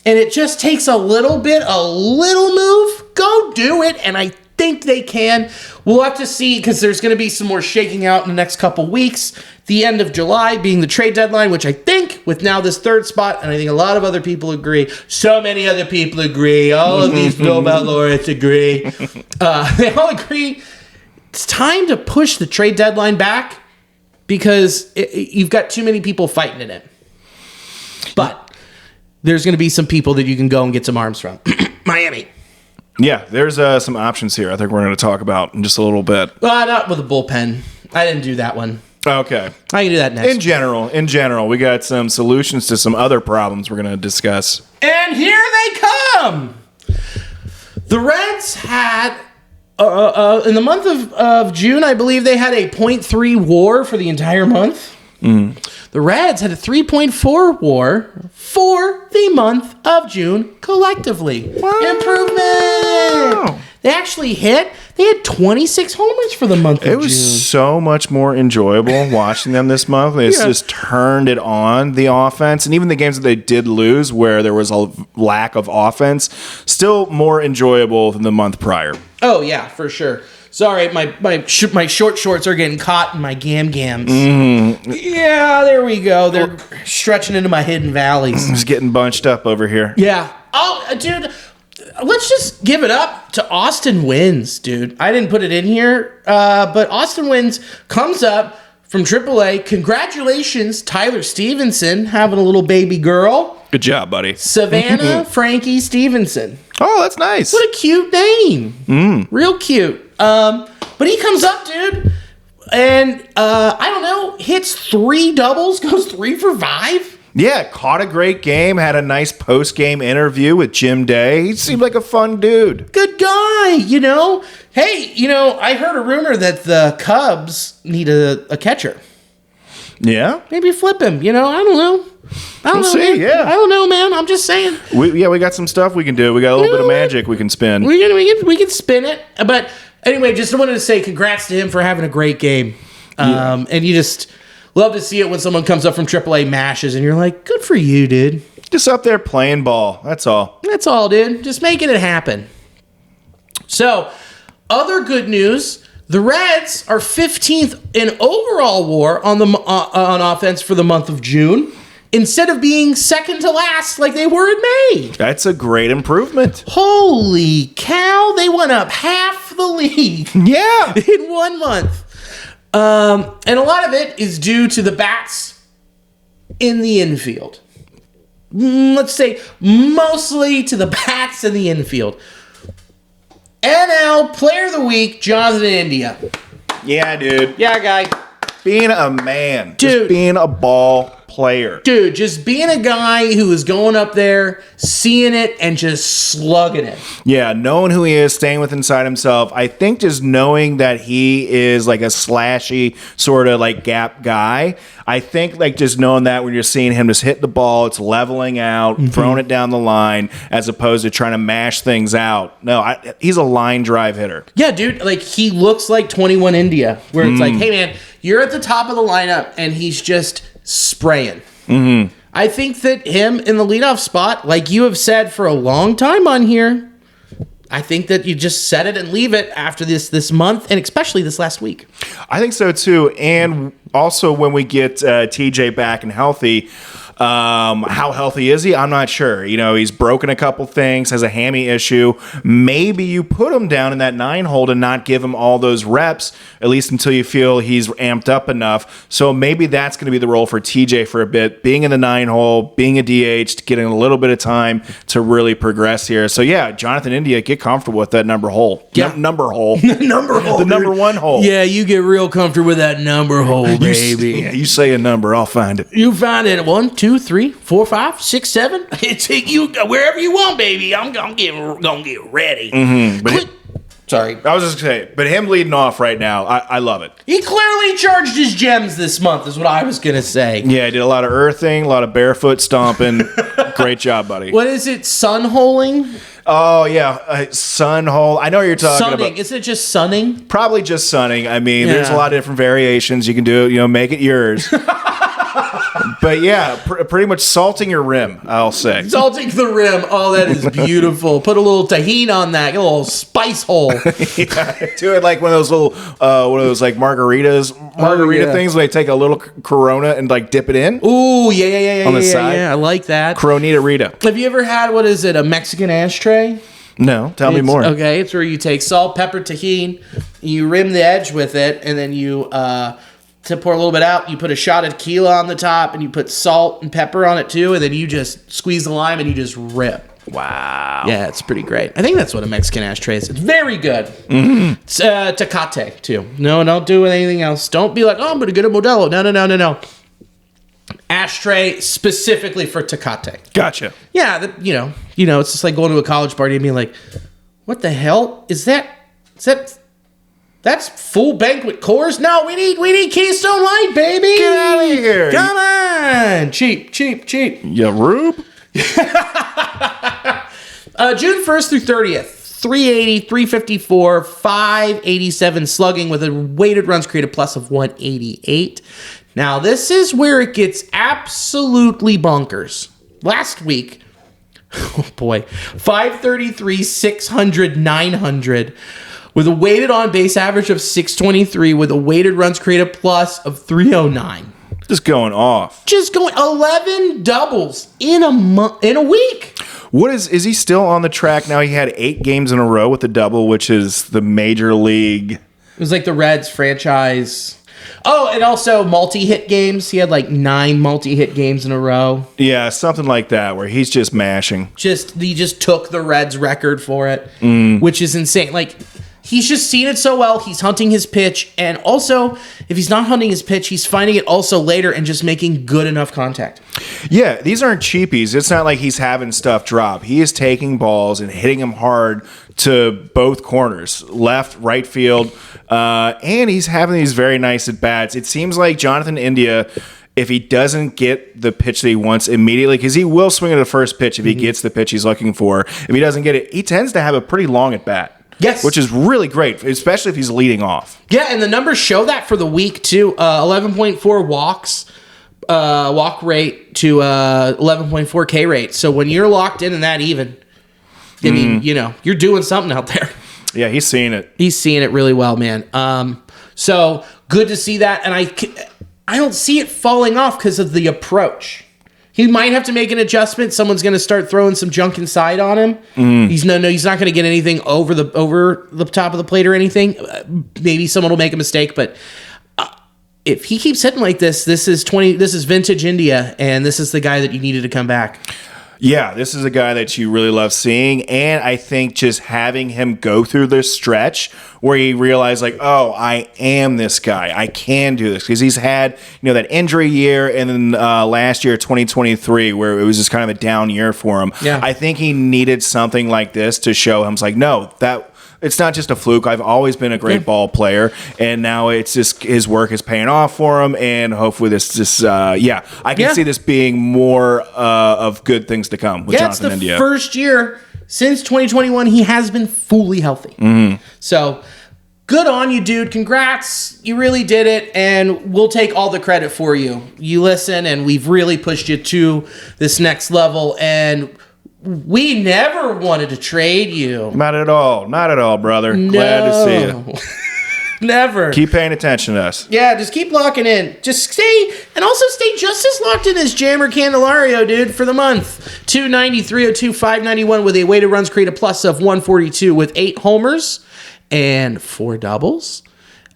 and it just takes a little move, go do it. And I think they can. We'll have to see because there's going to be some more shaking out in the next couple weeks. The end of July being the trade deadline, which I think with now this third spot, and I think a lot of other people agree. So many other people agree. All of these Nobel laureates agree. They all agree. It's time to push the trade deadline back because you've got too many people fighting in it. But there's going to be some people that you can go and get some arms from. Miami. Yeah, there's some options here I think we're going to talk about in just a little bit. Well, not with a bullpen. I didn't do that one. Okay. I can do that next. In general, we got some solutions to some other problems we're going to discuss. And here they come. The Reds had, in the month of June, I believe they had a .3 WAR for the entire month. The Reds had a 3.4 WAR for the month of June collectively. Wow. Improvement. They actually hit. They had 26 homers for the month of June. It was so much more enjoyable watching them this month. They just turned it on, the offense. And even the games that they did lose where there was a lack of offense, still more enjoyable than the month prior. Oh, yeah, for sure. Sorry, my short shorts are getting caught in my gams. Yeah, there we go. They're stretching into my hidden valleys. It's getting bunched up over here. Yeah. Oh, dude, let's just give it up to Austin Wins, dude. I didn't put it in here, but Austin Wins comes up from AAA. Congratulations, Tyler Stevenson, having a little baby girl. Good job, buddy. Savannah Frankie Stevenson. Oh, that's nice. What a cute name. Real cute. But he comes up, dude, and I don't know, hits 3 doubles, goes 3 for 5. Yeah, caught a great game, had a nice post-game interview with Jim Day. He seemed like a fun dude. Good guy, you know. Hey, you know, I heard a rumor that the Cubs need a catcher. Yeah? Maybe flip him, you know, I don't know. We'll see, man. yeah. I don't know, man. I'm just saying. We got some stuff we can do. We got a little bit of magic we can spin. We can spin it. But anyway, just wanted to say congrats to him for having a great game. And you just love to see it when someone comes up from AAA mashes and you're like, good for you, dude. Just up there playing ball. That's all. That's all, dude. Just making it happen. So, other good news. The Reds are 15th in overall WAR on offense for the month of June, instead of being second to last like they were in May. That's a great improvement. Holy cow, they went up half the league. Yeah. In 1 month. And a lot of it is due to the bats in the infield. Let's say mostly to the bats in the infield. NL Player of the Week, Jonathan India. Yeah, dude. Yeah, guy. Being a man. Dude. Just being a ball player. Dude, just being a guy who is going up there, seeing it, and just slugging it. Yeah, knowing who he is, staying with inside himself. I think just knowing that he is like a slashy sort of like gap guy. I think like just knowing that when you're seeing him just hit the ball, it's leveling out, throwing it down the line, as opposed to trying to mash things out. No, he's a line drive hitter. Yeah, dude, like he looks like 21 India, where it's like, hey man, you're at the top of the lineup, and he's just spraying. I think that him in the leadoff spot, like you have said for a long time on here, I think that you just set it and leave it after this month, and especially this last week. I think so too. And also when we get TJ back and healthy, how healthy is he? I'm not sure. He's broken a couple things, has a hammy issue. Maybe you put him down in that 9 hole to not give him all those reps, at least until you feel he's amped up enough. So maybe that's going to be the role for TJ for a bit, being in the 9 hole, being a DH, getting a little bit of time to really progress here. So yeah, Jonathan India, get comfortable with that number hole. Yeah. Number hole. Number hole. The number 1 hole. Yeah, you get real comfortable with that number hole, baby. You say a number, I'll find it. You find it at 1, 2, 3, 4, 5, 6, 7. Take you wherever you want, baby. I'm gonna get ready. But Sorry, I was just gonna say, but him leading off right now, I love it. he clearly charged his gems this month, is what I was gonna say. Yeah, he did a lot of earthing, a lot of barefoot stomping. Great job, buddy. What is it? Sun holing? Oh yeah, sun hole. I know what you're talking Sunning. about. Isn't it just sunning? Probably just sunning. I mean, there's a Yeah. lot of different variations you can do. Make it yours. But yeah, pretty much salting your rim, I'll say. Salting the rim. Oh, that is beautiful. Put a little tahini on that. Get a little spice hole. Yeah, do it like one of those little, like margarita yeah. things where they take a little Corona and like dip it in. Ooh, yeah. On the side? Yeah, I like that. Coronita Rita. Have you ever had, what is it, a Mexican ashtray? No, tell me more. Okay, it's where you take salt, pepper, tahini, you rim the edge with it, and then you, to pour a little bit out, you put a shot of tequila on the top, and you put salt and pepper on it too, and then you just squeeze the lime and you just rip. Wow. Yeah, it's pretty great. I think that's what a Mexican ashtray is. It's very good. Mm-hmm. It's Tecate too. No, don't do anything else. Don't be like, oh, I'm going to get a Modelo. No. Ashtray specifically for Tecate. Gotcha. Yeah, it's just like going to a college party and being like, what the hell is that? That's full banquet Coors? No, we need Keystone Light, baby. Get out of here. Come on. Cheap. Yeah, Rube? June 1st through 30th, 380, 354, 587 slugging with a weighted runs created plus of 188. Now, this is where it gets absolutely bonkers. Last week, oh boy, 533, 600, 900 with a weighted on base average of 623 with a weighted runs created plus of 309. Just going off. Just going 11 doubles in a week. What is he still on the track now? He had 8 games in a row with a double, which is the major league. It was like the Reds franchise. Oh, and also multi-hit games. He had like 9 multi-hit games in a row. Yeah, something like that, where he's just mashing. He just took the Reds record for it, which is insane. Like, he's just seen it so well. He's hunting his pitch. And also, if he's not hunting his pitch, he's finding it also later and just making good enough contact. Yeah, these aren't cheapies. It's not like he's having stuff drop. He is taking balls and hitting them hard to both corners, left, right field. And he's having these very nice at-bats. It seems like Jonathan India, if he doesn't get the pitch that he wants immediately, because he will swing at the first pitch if he gets the pitch he's looking for. If he doesn't get it, he tends to have a pretty long at-bat. Yes. Which is really great, especially if he's leading off. Yeah, and the numbers show that for the week, too. 11.4 walks, walk rate to 11.4 K rate. So when you're locked in and that even, I mean, you're doing something out there. Yeah, he's seeing it. He's seeing it really well, man. So good to see that. And I don't see it falling off because of the approach. He might have to make an adjustment. Someone's going to start throwing some junk inside on him. He's not going to get anything over the top of the plate or anything. Maybe someone will make a mistake, but if he keeps hitting like this, this is vintage India, and this is the guy that you needed to come back. Yeah, this is a guy that you really love seeing, and I think just having him go through this stretch where he realized, like, oh, I am this guy. I can do this, because he's had, that injury year, and then last year, 2023, where it was just kind of a down year for him. Yeah. I think he needed something like this to show him, it's like, no, it's not just a fluke. I've always been a great ball player, and now it's just his work is paying off for him, and hopefully I can see this being more of good things to come with Jonathan India. It's the first year since 2021 he has been fully healthy. So good on you, dude. Congrats. You really did it, and we'll take all the credit for you. You listen, and we've really pushed you to this next level, and we never wanted to trade you. Not at all. Not at all, brother. Glad to see you. Never. Keep paying attention to us. Yeah, just keep locking in. Just stay, and also stay just as locked in as Jammer Candelario, dude, for the month. 290, 302, 591 with a weighted runs created plus of 142 with 8 homers and 4 doubles.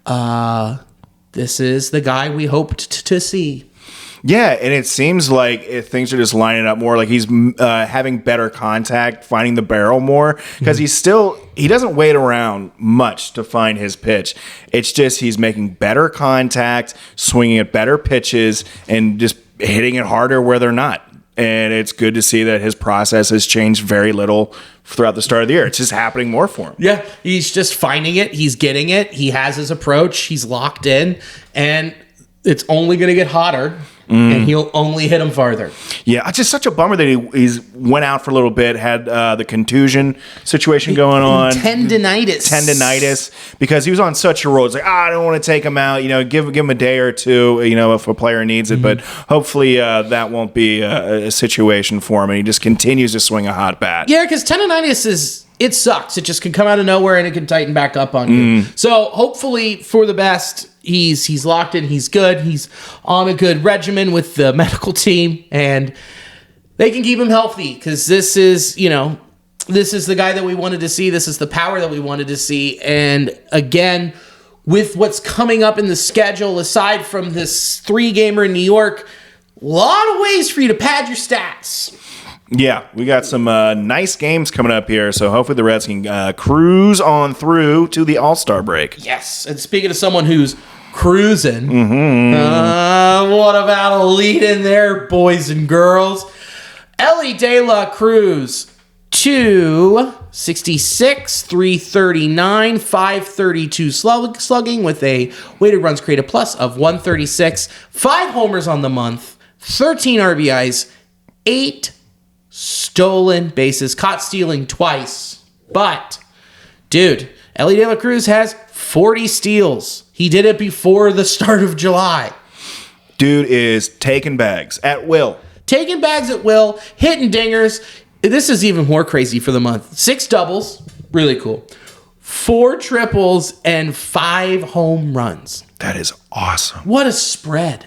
This is the guy we hoped to see. Yeah, and it seems like things are just lining up more. Like he's having better contact, finding the barrel more, because he doesn't wait around much to find his pitch. It's just he's making better contact, swinging at better pitches, and just hitting it harder where they're not. And it's good to see that his process has changed very little throughout the start of the year. It's just happening more for him. Yeah, he's just finding it. He's getting it. He has his approach. He's locked in, and it's only going to get hotter. And he'll only hit him farther. Yeah, it's just such a bummer that he's went out for a little bit, had the contusion situation going on. Tendinitis. Because he was on such a roll. It's like, I don't want to take him out. Give him a day or two, if a player needs it. But hopefully that won't be a situation for him. And he just continues to swing a hot bat. Yeah, because tendinitis it sucks. It just can come out of nowhere and it can tighten back up on you. So hopefully for the best, he's locked in. He's good. He's on a good regimen with the medical team, and they can keep him healthy because this is the guy that we wanted to see. This is the power that we wanted to see. And again, with what's coming up in the schedule, aside from this 3-gamer in New York, a lot of ways for you to pad your stats. Yeah, we got some nice games coming up here, so hopefully the Reds can cruise on through to the All-Star break. Yes, and speaking of someone who's cruising, what about a lead in there, boys and girls? Ellie De La Cruz, 266, 339, 532 slugging with a weighted runs created plus of 136, 5 homers on the month, 13 RBIs, 8 stolen bases, caught stealing twice. But, dude, Ellie De La Cruz has 40 steals. He did it before the start of July. Dude is taking bags at will. Taking bags at will, hitting dingers. This is even more crazy for the month. 6 doubles, really cool. 4 triples and 5 home runs. That is awesome. What a spread.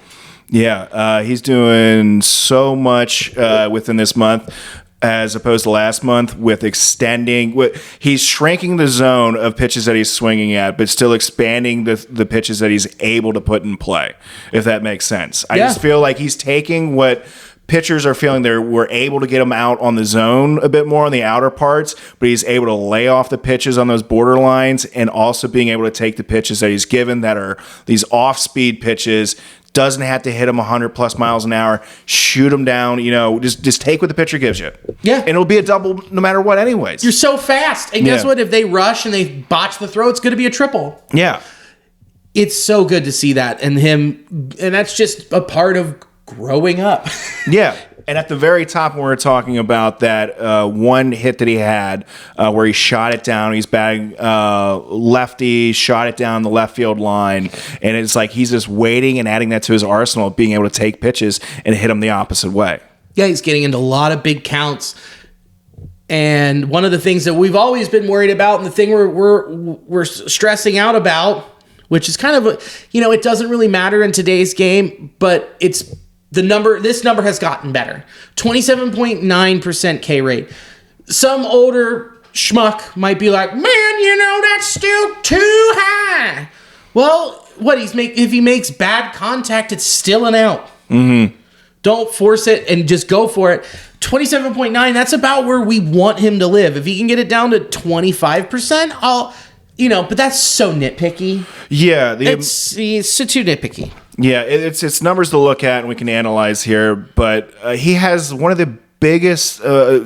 Yeah, he's doing so much within this month as opposed to last month with extending. He's shrinking the zone of pitches that he's swinging at, but still expanding the pitches that he's able to put in play, if that makes sense. I just feel like he's taking what pitchers are feeling we're able to get him out on the zone a bit more on the outer parts, but he's able to lay off the pitches on those borderlines and also being able to take the pitches that he's given that are these off-speed pitches. Doesn't have to hit him 100+ miles an hour. Shoot him down. Just take what the pitcher gives you. Yeah, and it'll be a double no matter what. Anyways, you're so fast. And guess what? If they rush and they botch the throw, it's going to be a triple. Yeah, it's so good to see that and him, and that's just a part of growing up. Yeah. And at the very top, when we're talking about that one hit that he had where he shot it down, he's batting lefty, shot it down the left field line. And it's like he's just waiting and adding that to his arsenal of being able to take pitches and hit them the opposite way. Yeah, he's getting into a lot of big counts. And one of the things that we've always been worried about and the thing we're stressing out about, which is kind of, it doesn't really matter in today's game, but it's this number has gotten better. 27.9% K rate. Some older schmuck might be like, man, that's still too high. Well, if he makes bad contact, it's still an out. Mm-hmm. Don't force it and just go for it. 27.9, that's about where we want him to live. If he can get it down to 25%, but that's so nitpicky. Yeah. It's too nitpicky. Yeah, it's numbers to look at and we can analyze here, but he has one of the biggest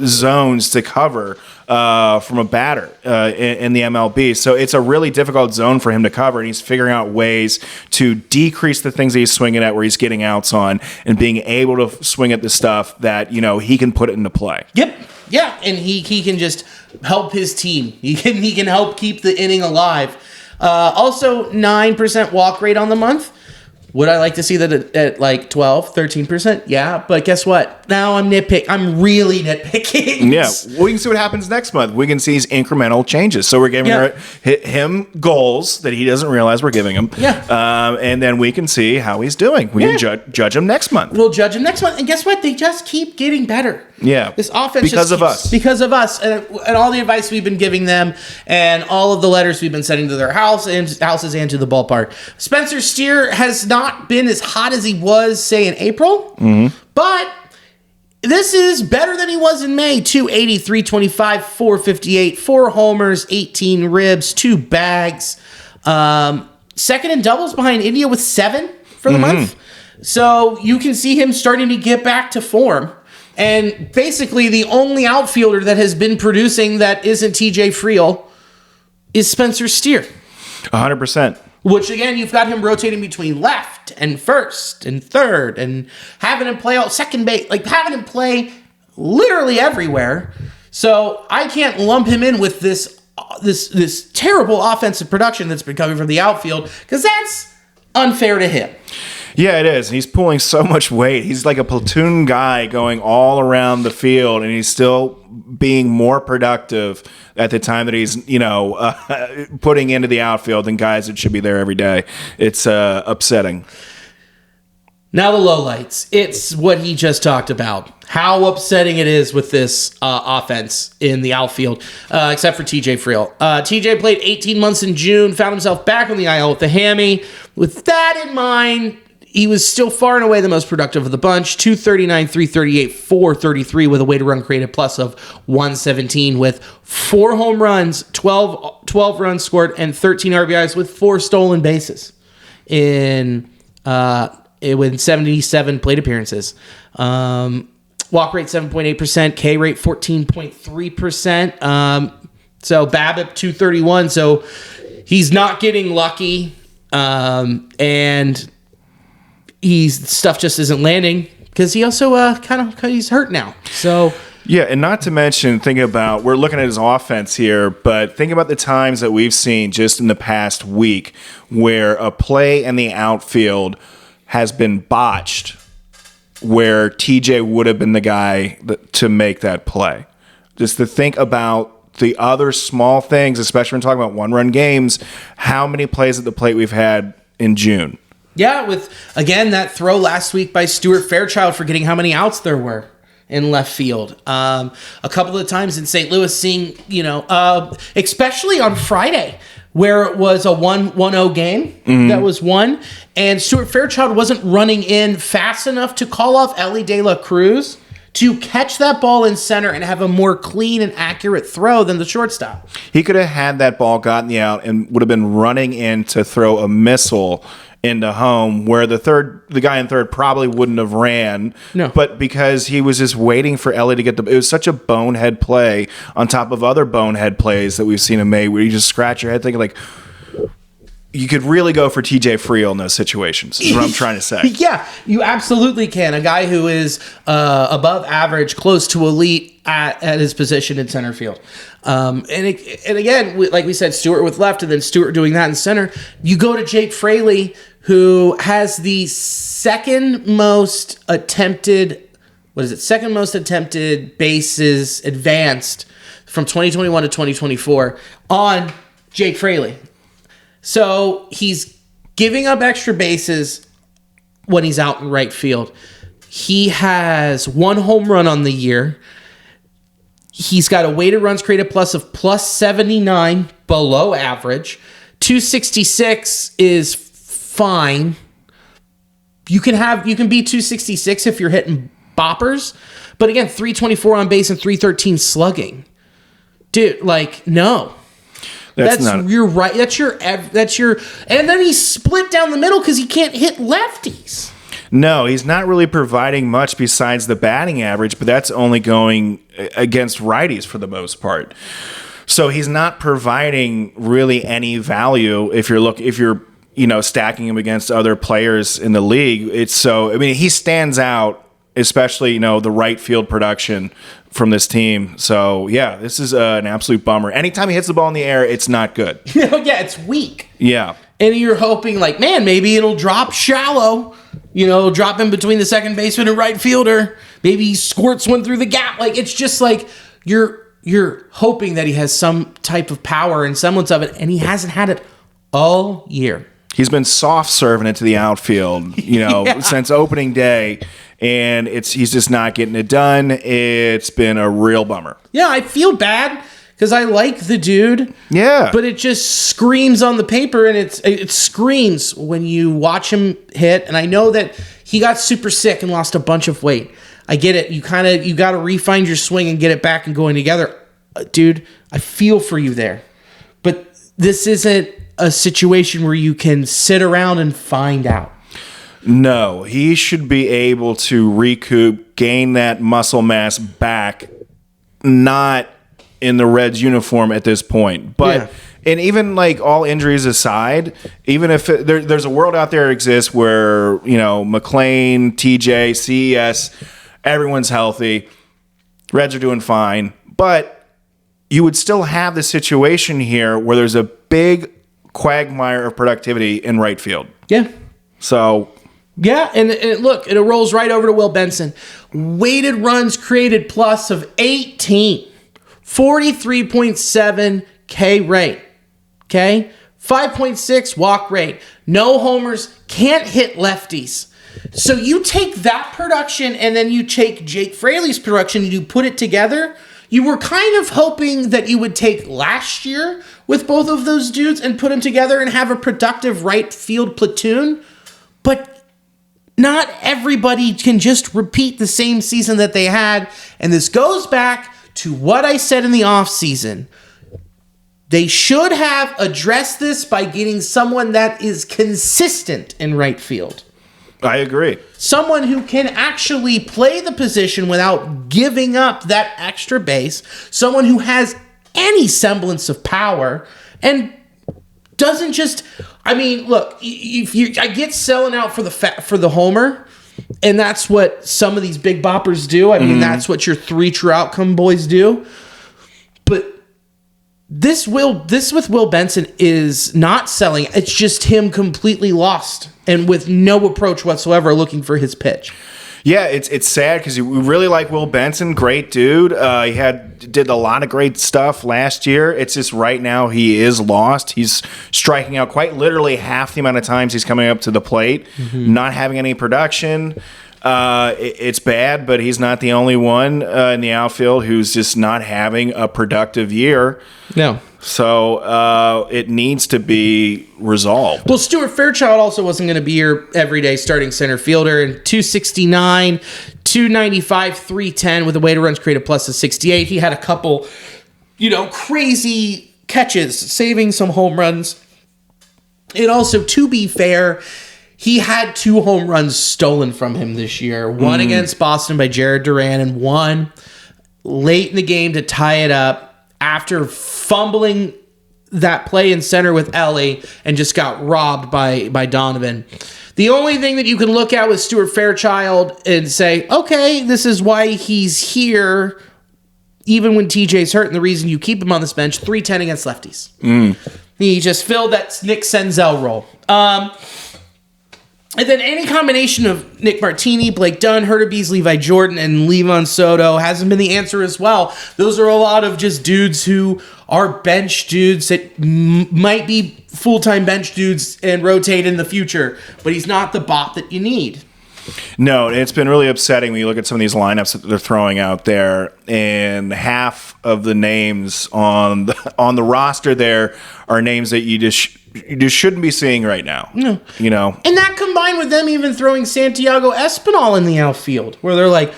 zones to cover from a batter in the MLB. So it's a really difficult zone for him to cover, and he's figuring out ways to decrease the things that he's swinging at where he's getting outs on and being able to swing at the stuff that, he can put it into play. Yep. Yeah, and he can just help his team. He can help keep the inning alive. Also, 9% walk rate on the month. Would I like to see that at like 12, 13%? Yeah, but guess what? Now I'm really nitpicking. Yeah, we can see what happens next month. We can see these incremental changes. So we're giving him goals that he doesn't realize we're giving him. Yeah. And then we can see how he's doing. We can judge him next month. We'll judge him next month. And guess what? They just keep getting better. Yeah. This offense because of us. Because of us. And all the advice we've been giving them and all of the letters we've been sending to their houses and to the ballpark. Spencer Steer has not been as hot as he was, say, in April. Mm-hmm. But this is better than he was in May. 280, 325, 458, 4 homers, 18 ribs, 2 bags. Second in doubles behind India with 7 for the month. So you can see him starting to get back to form. And basically the only outfielder that has been producing that isn't TJ Friel is Spencer Steer. 100%. Which, again, you've got him rotating between left and first and third and having him play out second base, like having him play literally everywhere. So I can't lump him in with this terrible offensive production that's been coming from the outfield because that's unfair to him. Yeah, it is. He's pulling so much weight. He's like a platoon guy going all around the field, and he's still being more productive at the time that he's, putting into the outfield than guys that should be there every day. It's upsetting. Now the lowlights. It's what he just talked about. How upsetting it is with this offense in the outfield, except for TJ Friel. TJ played 18 months in June, found himself back on the IL with the hammy. With that in mind, he was still far and away the most productive of the bunch. 239, 338, 433 with a weighted run created plus of 117 with 4 home runs, 12 runs scored, and 13 RBIs with 4 stolen bases in 77 plate appearances. Walk rate 7.8%, K rate 14.3%. So BABIP 231. So he's not getting lucky, and stuff just isn't landing because he also he's hurt now. So yeah, and not to mention, we're looking at his offense here, but think about the times that we've seen just in the past week where a play in the outfield has been botched, where TJ would have been the guy to make that play. Just to think about the other small things, especially when talking about one-run games, how many plays at the plate we've had in June. Yeah, with, again, that throw last week by Stuart Fairchild, forgetting how many outs there were in left field. A couple of times in St. Louis, seeing, especially on Friday, where it was a 1-0 game that was won, and Stuart Fairchild wasn't running in fast enough to call off Ellie De La Cruz to catch that ball in center and have a more clean and accurate throw than the shortstop. He could have had that ball gotten the out and would have been running in to throw a missile into home, where the guy in third probably wouldn't have ran. No. But because he was just waiting for Ellie to get it was such a bonehead play on top of other bonehead plays that we've seen him make, where you just scratch your head thinking, like, you could really go for TJ Friel in those situations, is what I'm trying to say. Yeah, you absolutely can. A guy who is above average, close to elite at his position in center field. And again, like we said, Stewart with left and then Stewart doing that in center. You go to Jake Fraley, who has the second most attempted bases advanced from 2021 to 2024 on Jake Fraley. So he's giving up extra bases when he's out in right field. He has 1 home run on the year. He's got a weighted runs created plus of plus 79, below average. 266 is fine. You can be 266 if you're hitting boppers, but again, 324 on base and 313 slugging. Dude, no. You're right. That's your, and then he's split down the middle because he can't hit lefties. No, he's not really providing much besides the batting average, but that's only going against righties for the most part. So he's not providing really any value if you're stacking him against other players in the league. He stands out especially, the right field production from this team. So, yeah, this is an absolute bummer. Anytime he hits the ball in the air, it's not good. Yeah, it's weak. Yeah. And you're hoping, like, man, maybe it'll drop shallow. It'll drop in between the second baseman and right fielder. Maybe he squirts one through the gap. Like, it's just like you're hoping that he has some type of power and semblance of it, and he hasn't had it all year. He's been soft serving it to the outfield, since opening day, and he's just not getting it done. It's been a real bummer. Yeah, I feel bad because I like the dude. Yeah. But it just screams on the paper, and it screams when you watch him hit. And I know that he got super sick and lost a bunch of weight. I get it. You got to refine your swing and get it back and going together. Dude, I feel for you there. But this isn't a situation where you can sit around and find out. No, he should be able to recoup, gain that muscle mass back, not in the Reds uniform at this point. But and even like all injuries aside, even if there's a world out there that exists where, McLean, TJ, CES, everyone's healthy, Reds are doing fine, but you would still have the situation here where there's a big quagmire of productivity in right field. Yeah. So. Yeah, and look, it rolls right over to Will Benson. Weighted runs created plus of 18. 43.7 K rate. Okay? 5.6 walk rate. No homers. Can't hit lefties. So you take that production and then you take Jake Fraley's production and you put it together. You were kind of hoping that you would take last year with both of those dudes and put them together and have a productive right field platoon. But not everybody can just repeat the same season that they had. And this goes back to what I said in the offseason. They should have addressed this by getting someone that is consistent in right field. I agree. Someone who can actually play the position without giving up that extra base. Someone who has any semblance of power and doesn't just... I mean, look, I get selling out for the homer, and that's what some of these big boppers do. I mean, that's what your 3 true outcome boys do. But this with Will Benson is not selling. It's just him completely lost and with no approach whatsoever looking for his pitch. Yeah, it's sad because we really like Will Benson. Great dude. He did a lot of great stuff last year. It's just right now he is lost. He's striking out quite literally half the amount of times he's coming up to the plate, not having any production. It's bad, but he's not the only one in the outfield who's just not having a productive year. No. So it needs to be resolved. Well, Stuart Fairchild also wasn't going to be your everyday starting center fielder. In 269, 295, 310 with a weighted runs created plus of 68. He had a couple, crazy catches, saving some home runs. And also, to be fair, he had 2 home runs stolen from him this year. One against Boston by Jared Duran and one late in the game to tie it up after fumbling that play in center with Ellie and just got robbed by Donovan. The only thing that you can look at with Stuart Fairchild and say, okay, this is why he's here even when TJ's hurt and the reason you keep him on this bench, 310 against lefties. He just filled that Nick Senzel role. And then any combination of Nick Martini, Blake Dunn, Herter Bees, Levi Jordan, and Levon Soto hasn't been the answer as well. Those are a lot of just dudes who are bench dudes that might be full-time bench dudes and rotate in the future, but he's not the bop that you need. No, it's been really upsetting when you look at some of these lineups that they're throwing out there, and half of the names on the roster there are names that you just shouldn't be seeing right now. No. And that combined with them even throwing Santiago Espinal in the outfield, where they're like,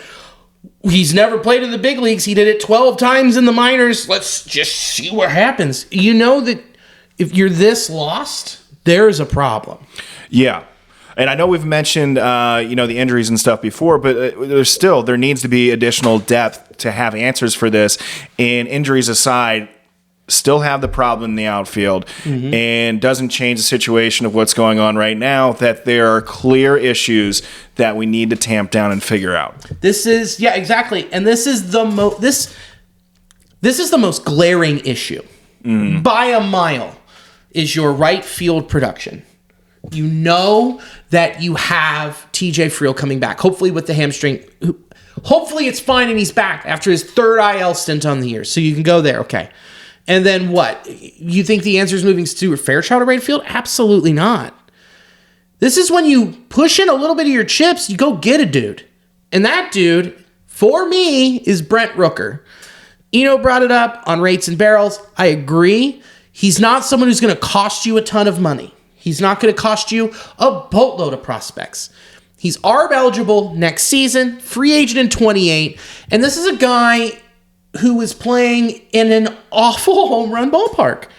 he's never played in the big leagues. He did it 12 times in the minors. Let's just see what happens. You know that if you're this lost, there's a problem. Yeah. And I know we've mentioned, the injuries and stuff before, but there needs to be additional depth to have answers for this. And injuries aside, still have the problem in the outfield, and doesn't change the situation of what's going on right now, that there are clear issues that we need to tamp down and figure out. This is, yeah, exactly. And this is the most glaring issue by a mile, is your right field production. You know that you have TJ Friel coming back, hopefully with the hamstring. Hopefully it's fine and he's back after his third IL stint on the year. So you can go there, okay. And then what? You think the answer is moving Stuart Fairchild to right field? Absolutely not. This is when you push in a little bit of your chips, you go get a dude. And that dude, for me, is Brent Rooker. Eno brought it up on Rates and Barrels. I agree. He's not someone who's going to cost you a ton of money. He's not going to cost you a boatload of prospects. He's ARB eligible next season, free agent in 28. And this is a guy who is playing in an awful home run ballpark.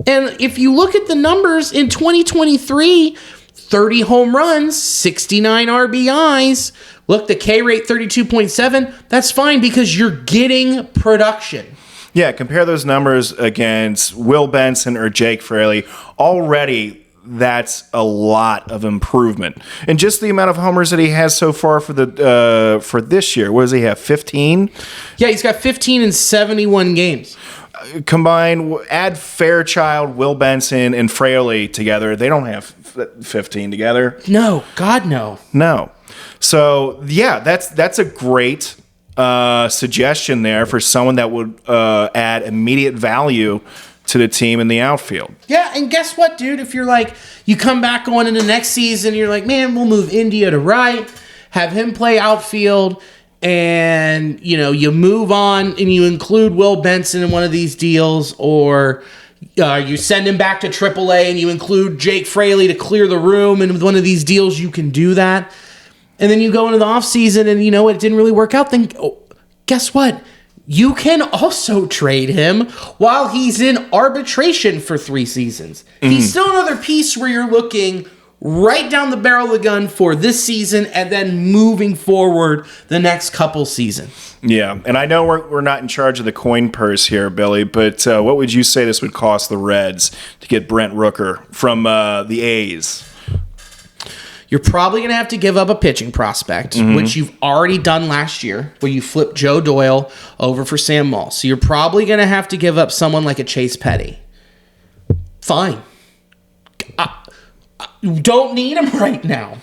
And if you look at the numbers in 2023, 30 home runs, 69 RBIs. Look, the K rate 32.7. That's fine because you're getting production. Yeah, compare those numbers against Will Benson or Jake Fraley. Already, that's a lot of improvement. And just the amount of homers that he has so far for this year. What does he have, 15? Yeah, he's got 15 in 71 games. Combine, add Fairchild, Will Benson, and Fraley together. They don't have 15 together. No, God, no. No. So, yeah, that's a great suggestion there for someone that would add immediate value to the team in the outfield. Yeah, and guess what, dude? If you're like, you come back going into next season, you're like, man, we'll move India to right, have him play outfield, and, you know, you move on and you include Will Benson in one of these deals, or you send him back to AAA and you include Jake Fraley to clear the room, and with one of these deals, you can do that. And then you go into the offseason and, you know, it didn't really work out. Then, guess what? You can also trade him while he's in arbitration for 3 seasons. He's still another piece where you're looking right down the barrel of the gun for this season and then moving forward the next couple seasons. Yeah, and I know we're not in charge of the coin purse here, Billy, but what would you say this would cost the Reds to get Brent Rooker from the A's? You're probably going to have to give up a pitching prospect, which you've already done last year, where you flipped Joe Doyle over for Sam Moll. So you're probably going to have to give up someone like a Chase Petty. Fine. You don't need him right now.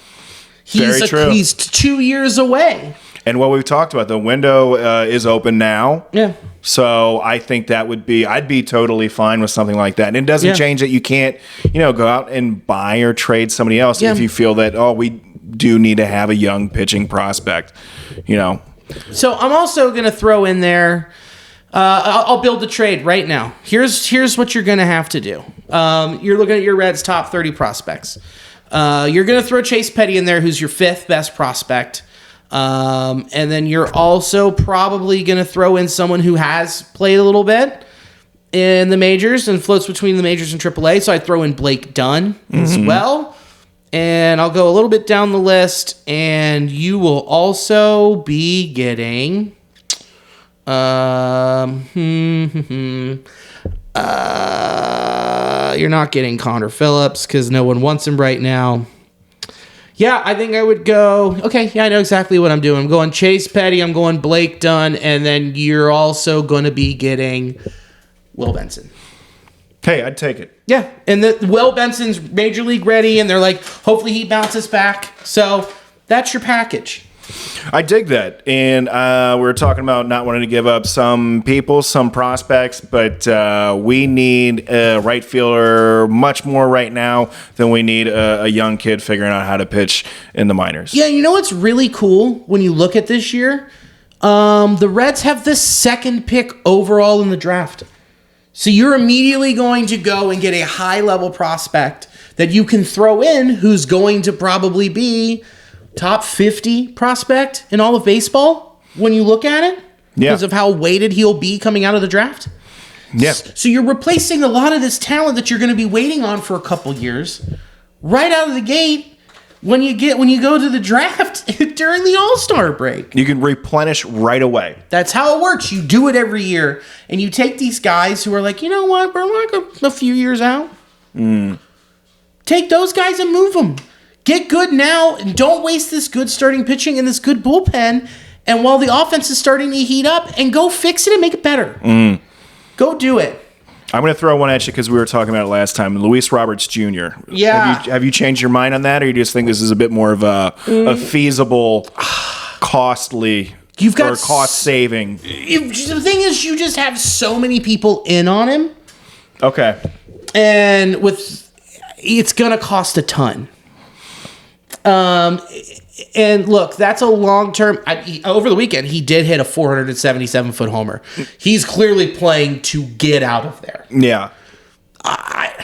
Very true. He's 2 years away. And what we've talked about, the window is open now. Yeah. So I think I'd be totally fine with something like that. And it doesn't change that you can't, go out and buy or trade somebody else if you feel that, we do need to have a young pitching prospect, So I'm also going to throw in there, I'll build the trade right now. Here's what you're going to have to do. You're looking at your Reds' top 30 prospects. You're going to throw Chase Petty in there, who's your 5th best prospect. And then you're also probably going to throw in someone who has played a little bit in the majors and floats between the majors and AAA. So I throw in Blake Dunn as well. And I'll go a little bit down the list, and you will also be getting you're not getting Connor Phillips because no one wants him right now. Yeah, I think I would go, okay, yeah, I know exactly what I'm doing. I'm going Chase Petty, I'm going Blake Dunn, and then you're also going to be getting Will Benson. Hey, I'd take it. Yeah, and Will Benson's major league ready, and they're like, hopefully he bounces back. So that's your package. I dig that. And we were talking about not wanting to give up some people, some prospects, but we need a right fielder much more right now than we need a young kid figuring out how to pitch in the minors. Yeah, you know what's really cool when you look at this year? The Reds have the 2nd pick overall in the draft. So you're immediately going to go and get a high-level prospect that you can throw in who's going to probably be top 50 prospect in all of baseball when you look at it because of how weighted he'll be coming out of the draft. Yeah. So you're replacing a lot of this talent that you're going to be waiting on for a couple years right out of the gate when you go to the draft during the All-Star break. You can replenish right away. That's how it works. You do it every year, and you take these guys who are like, you know what, we're like a few years out. Take those guys and move them. Get good now, and don't waste this good starting pitching and this good bullpen. And while the offense is starting to heat up, and go fix it and make it better. Go do it. I'm going to throw one at you because we were talking about it last time. Luis Roberts Jr. Yeah. Have you changed your mind on that, or you just think this is a bit more of a feasible, costly, or cost saving? The thing is, you just have so many people in on him. Okay. And it's going to cost a ton. And look, that's a long-term... over the weekend, he did hit a 477-foot homer. He's clearly playing to get out of there. Yeah. I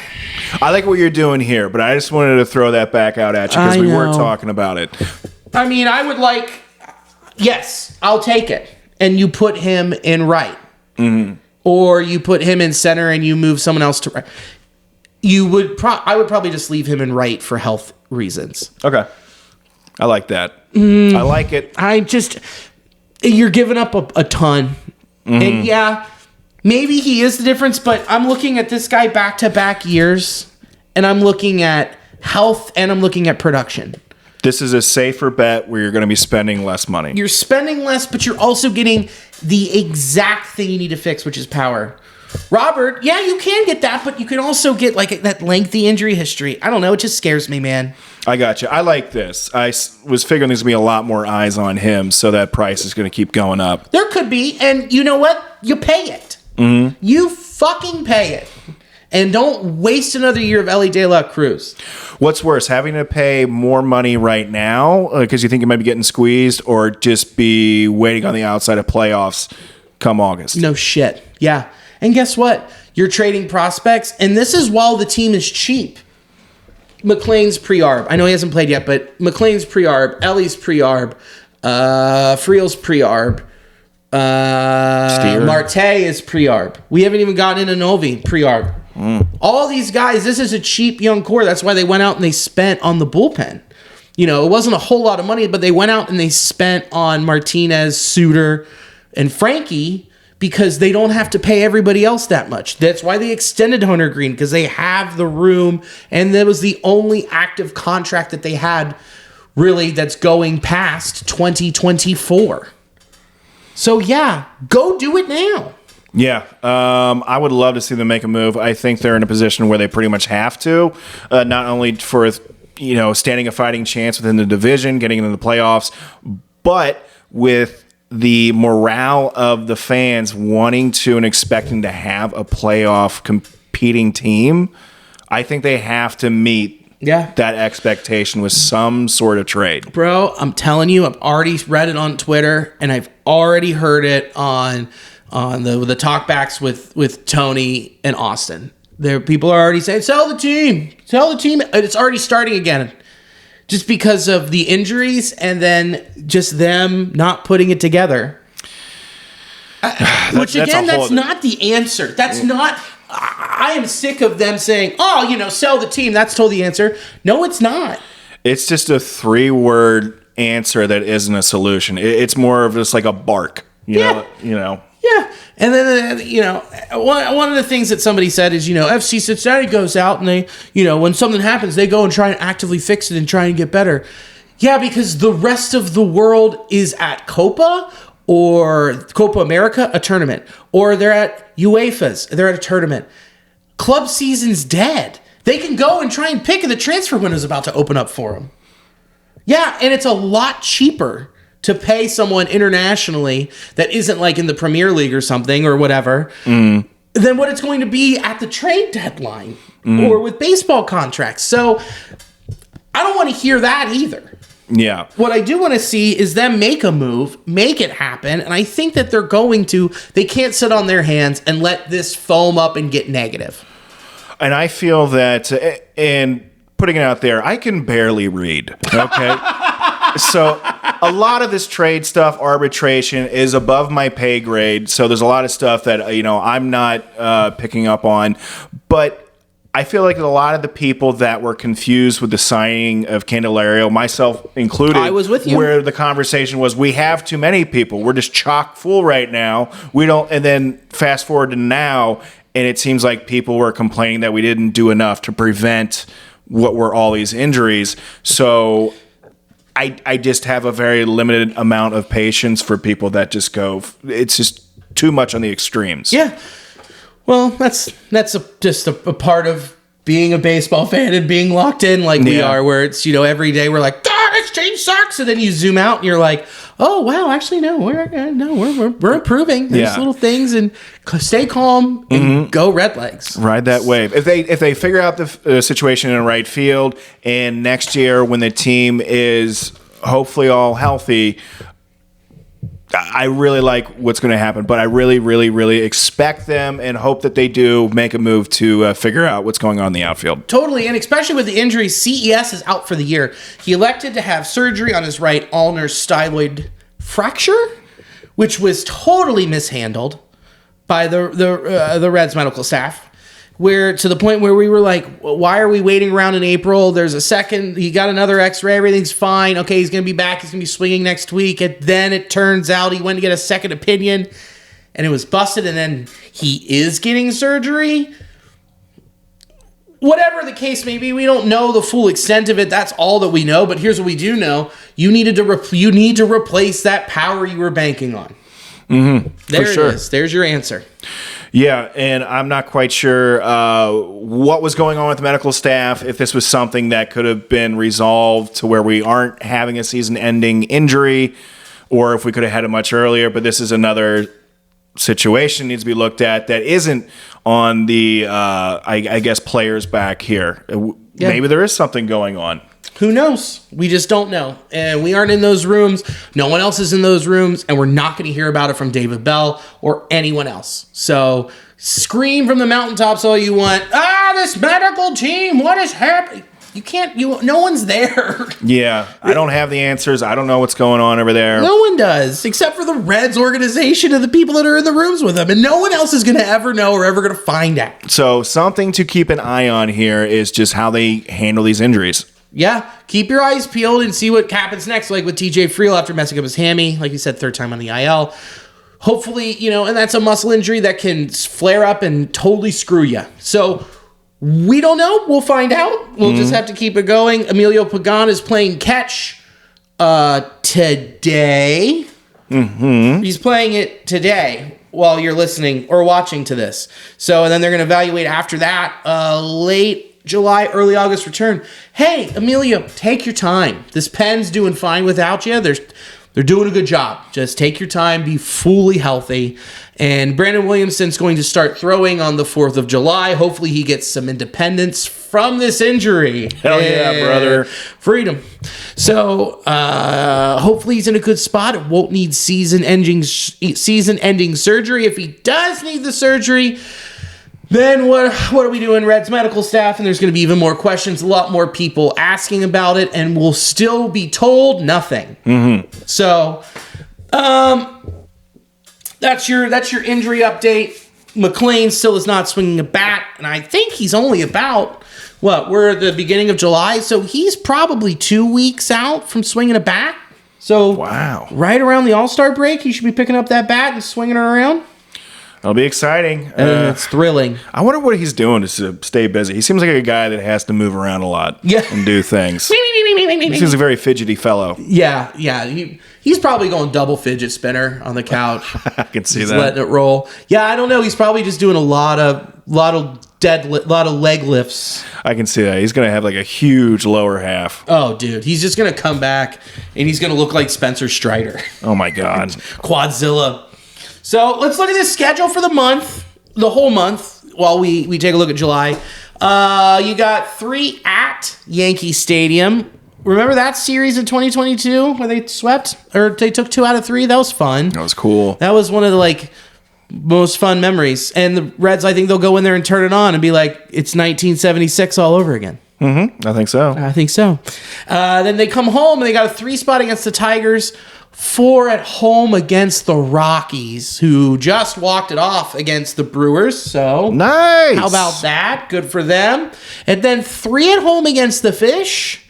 like what you're doing here, but I just wanted to throw that back out at you because we were talking about it. I mean, I would like... Yes, I'll take it. And you put him in right. Or you put him in center and you move someone else to right. I would probably just leave him in right for health reasons. Okay. I like that. I like it. You're giving up a ton. And yeah, maybe he is the difference, but I'm looking at this guy back-to-back years, and I'm looking at health, and I'm looking at production. This is a safer bet where you're going to be spending less money. You're spending less, but you're also getting the exact thing you need to fix, which is power. Robert, yeah, you can get that, but you can also get like that lengthy injury history. I don't know. It just scares me, man. I got you. I like this. I was figuring there's going to be a lot more eyes on him, so that price is going to keep going up. There could be, and you know what? You pay it. You fucking pay it. And don't waste another year of Ellie De La Cruz. What's worse, having to pay more money right now because you think you might be getting squeezed, or just be waiting on the outside of playoffs come August? No shit. Yeah. And guess what? You're trading prospects, and this is while the team is cheap. McLean's pre-arb. I know he hasn't played yet, but McLean's pre-arb, Ellie's pre-arb, Friel's pre-arb, Marte is pre-arb. We haven't even gotten into Novi pre-arb. All these guys, this is a cheap young core. That's why they went out and they spent on the bullpen. You know, it wasn't a whole lot of money, but they went out and they spent on Martinez, Suter, and Frankie, because they don't have to pay everybody else that much. That's why they extended Hunter Greene, because they have the room, and that was the only active contract that they had, really, that's going past 2024. So, yeah, go do it now. Yeah, I would love to see them make a move. I think they're in a position where they pretty much have to, not only for standing a fighting chance within the division, getting into the playoffs, but with the morale of the fans wanting to and expecting to have a playoff competing team. I think they have to meet that expectation with some sort of trade. Bro, I'm telling you, I've already read it on Twitter, and I've already heard it on the talkbacks with Tony and Austin. People are already saying, sell the team. It's already starting again. Just because of the injuries and then just them not putting it together. Which, again, that's not the answer. That's not... I am sick of them saying, sell the team. That's totally the answer. No, it's not. It's just a 3-word answer that isn't a solution. It's more of just like a bark. You know. Yeah. And then, one of the things that somebody said is, FC Cincinnati goes out and they, when something happens, they go and try and actively fix it and try and get better. Yeah, because the rest of the world is at Copa or Copa America, a tournament. Or they're at UEFA's, they're at a tournament. Club season's dead. They can go and try and pick, and the transfer window's about to open up for them. Yeah, and it's a lot cheaper to pay someone internationally that isn't like in the Premier League or something or whatever than what it's going to be at the trade deadline or with baseball contracts. So I don't want to hear that either. Yeah. What I do want to see is them make a move, make it happen, and I think that they're going to. They can't sit on their hands and let this foam up and get negative. And I feel that, and putting it out there, I can barely read, okay? So a lot of this trade stuff, arbitration, is above my pay grade. So there's a lot of stuff that, I'm not picking up on. But I feel like a lot of the people that were confused with the signing of Candelario, myself included, I was with you. Where the conversation was, we have too many people. We're just chock full right now. We don't. And then fast forward to now, and it seems like people were complaining that we didn't do enough to prevent what were all these injuries. So I just have a very limited amount of patience for people that just go, it's just too much on the extremes. Yeah. Well, that's just a part of being a baseball fan and being locked in like we are, where it's, every day we're like, God, this team sucks. And then you zoom out and you're like, oh, wow, actually, no, we're improving. There's little things, and stay calm and go Redlegs. Ride that wave. If they figure out the situation in right field, and next year when the team is hopefully all healthy, I really like what's going to happen, but I really, really, really expect them and hope that they do make a move to figure out what's going on in the outfield. Totally, and especially with the injuries, CES is out for the year. He elected to have surgery on his right ulnar styloid fracture, which was totally mishandled by the Reds medical staff. Where to the point where we were like, why are we waiting around in April? There's a second, he got another x-ray, everything's fine. Okay, he's going to be back. He's going to be swinging next week. And then it turns out he went to get a second opinion and it was busted. And then he is getting surgery. Whatever the case may be, we don't know the full extent of it. That's all that we know. But here's what we do know. You need to replace that power you were banking on. Mm-hmm. There it is. There's your answer. Yeah, and I'm not quite sure what was going on with the medical staff, if this was something that could have been resolved to where we aren't having a season-ending injury, or if we could have had it much earlier. But this is another situation needs to be looked at that isn't on the, I guess, players back here. Yeah. Maybe there is something going on. Who knows? We just don't know. And we aren't in those rooms. No one else is in those rooms. And we're not going to hear about it from David Bell or anyone else. So scream from the mountaintops all you want. This medical team, what is happening? You can't, no one's there. Yeah, I don't have the answers. I don't know what's going on over there. No one does, except for the Reds organization and the people that are in the rooms with them. And no one else is going to ever know or ever going to find out. So something to keep an eye on here is just how they handle these injuries. Yeah, keep your eyes peeled and see what happens next, like with TJ Friel after messing up his hammy, like you said, third time on the IL. Hopefully, and that's a muscle injury that can flare up and totally screw you. So we don't know. We'll find out. We'll just have to keep it going. Emilio Pagan is playing catch today. Mm-hmm. He's playing it today while you're listening or watching to this. So, and then they're going to evaluate after that late July, early August return. Hey, Emilio, take your time. This pen's doing fine without you. They're doing a good job. Just take your time, be fully healthy. And Brandon Williamson's going to start throwing on the 4th of July. Hopefully he gets some independence from this injury. Hell yeah, brother. Freedom. So hopefully he's in a good spot. It won't need season-ending surgery. If he does need the surgery, then what are we doing, Reds medical staff? And there's going to be even more questions, a lot more people asking about it, and we'll still be told nothing. Mm-hmm. So, that's your injury update. McLean still is not swinging a bat, and I think he's only about, we're at the beginning of July, so he's probably 2 weeks out from swinging a bat. So, wow, right around the All-Star break, he should be picking up that bat and swinging it around. It'll be exciting. It's thrilling. I wonder what he's doing to stay busy. He seems like a guy that has to move around a lot and do things. He seems a very fidgety fellow. Yeah. He's probably going double fidget spinner on the couch. I can see that. Letting it roll. Yeah, I don't know. He's probably just doing a lot of leg lifts. I can see that. He's going to have like a huge lower half. Oh, dude. He's just going to come back and he's going to look like Spencer Strider. Oh, my God. Quadzilla. So let's look at the schedule for the month, the whole month, while we take a look at July. You got 3 at Yankee Stadium. Remember that series in 2022 where they swept? Or they took 2 out of 3? That was fun. That was cool. That was one of the most fun memories. And the Reds, I think they'll go in there and turn it on and be like, it's 1976 all over again. Mm-hmm. I think so. Then they come home and they got a 3 spot against the Tigers, 4 at home against the Rockies, who just walked it off against the Brewers. So Nice. how about that? Good for them. And then 3 at home against the Fish.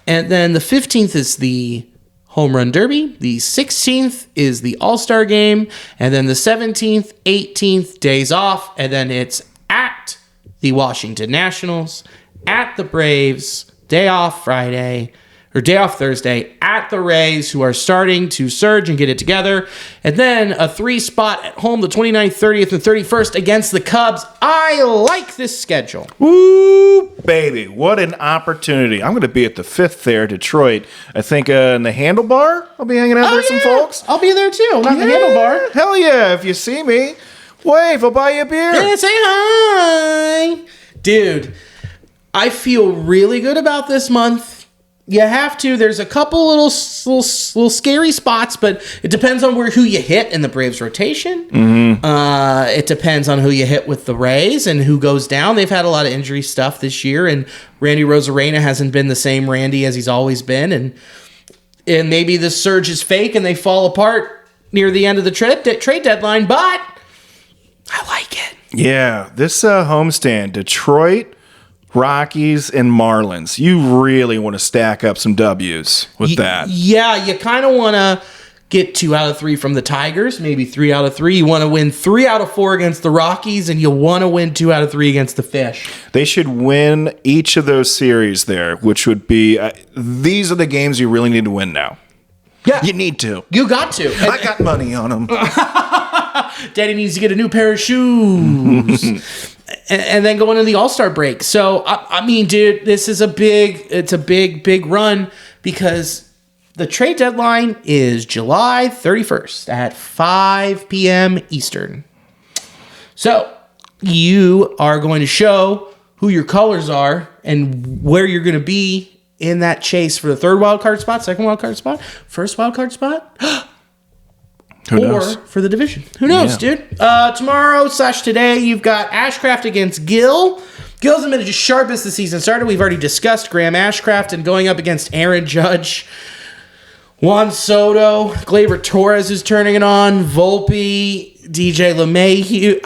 And then the 15th is the Home Run Derby. The 16th is the All-Star Game. And then the 17th, 18th, days off. And then it's at the Washington Nationals, at the Braves, day off Friday, or day off Thursday, at the Rays, who are starting to surge and get it together. And then a 3 spot at home, the 29th, 30th, and 31st against the Cubs. I like this schedule. Woo, baby. What an opportunity. I'm going to be at the 5th there, Detroit. I think in the Handlebar, I'll be hanging out with some folks. I'll be there too. Not in the Handlebar. Hell yeah. If you see me, wave. I'll buy you a beer. Yeah, say hi. Dude, I feel really good about this month. You have to. There's a couple little scary spots, but it depends on who you hit in the Braves rotation. It depends on who you hit with the Rays and who goes down. They've had a lot of injury stuff this year, and Randy Rosarena hasn't been the same Randy as he's always been. And maybe this surge is fake and they fall apart near the end of the trade deadline, but I like it. Yeah, this homestand, Detroit, Rockies, and Marlins. You really want to stack up some W's with that. Yeah, you kind of want to get 2 out of 3 from the Tigers, maybe 3 out of 3. You want to win 3 out of 4 against the Rockies, and you want to win 2 out of 3 against the Fish. They should win each of those series there, which would be these are the games you really need to win now. Yeah. You need to. You got to. I got money on them. Daddy needs to get a new pair of shoes. and then go into the All-Star break. So, I mean, dude, this is a big run because the trade deadline is July 31st at 5 p.m. Eastern. So, you are going to show who your colors are and where you're going to be in that chase for the 3rd wild card spot, 2nd wild card spot, 1st wild card spot. Who knows? Or for the division. Who knows, dude? Tomorrow/today, you've got Ashcraft against Gill. Gill's been just sharp as the season started. We've already discussed Graham Ashcraft and going up against Aaron Judge, Juan Soto, Gleyber Torres is turning it on, Volpe, DJ LeMahieu.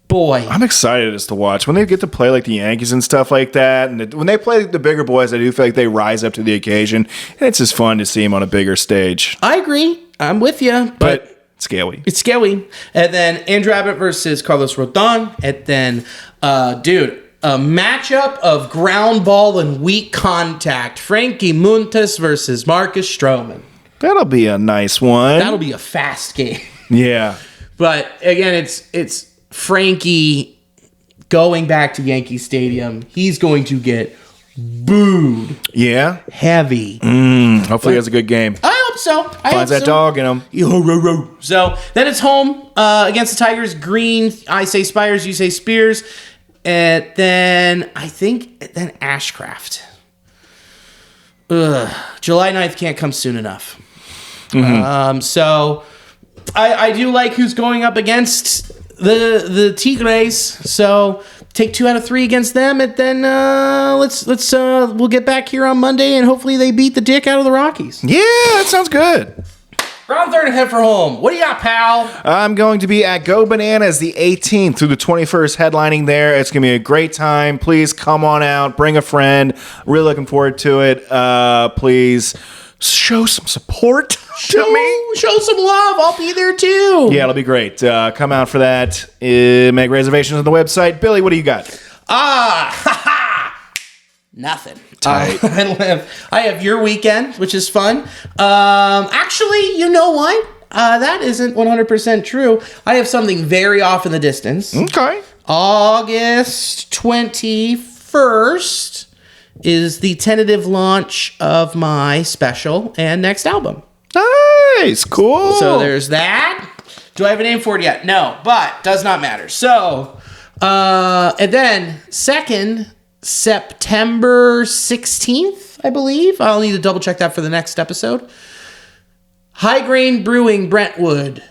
Boy. I'm excited as to watch when they get to play like the Yankees and stuff like that. And when they play the bigger boys, I do feel like they rise up to the occasion. And it's just fun to see them on a bigger stage. I agree. I'm with you. But scary. It's scary. And then Andrew Abbott versus Carlos Rodon. And then, a matchup of ground ball and weak contact. Frankie Montas versus Marcus Stroman. That'll be a nice one. That'll be a fast game. Yeah. But again, it's Frankie going back to Yankee Stadium. He's going to get booed. Yeah. Heavy. Hopefully he has a good game. I hope so. Finds that dog in him. So then it's home against the Tigers. Green, I say Spires, you say Spears. And then I think Ashcraft. July 9th can't come soon enough. So I do like who's going up against the Tigres. So take 2 out of 3 against them, and then we'll get back here on Monday, and hopefully they beat the dick out of the Rockies. Yeah, that sounds good. Round 3rd and head for home. What do you got, pal? I'm going to be at Go Bananas the 18th through the 21st, headlining there. It's going to be a great time. Please come on out. Bring a friend. Really looking forward to it. Please show some support to me. Show some love. I'll be there too. Yeah, it'll be great. Come out for that. Make reservations on the website. Billy, what do you got? Nothing. Tight. I have your weekend, which is fun. Actually, you know what? That isn't 100% true. I have something very off in the distance. Okay. August 21st is the tentative launch of my special and next album. Nice. Cool. So there's that. Do I have a name for it yet? No, but does not matter. So, and then September 16th, I believe. I'll need to double check that for the next episode. High Grain Brewing Brentwood.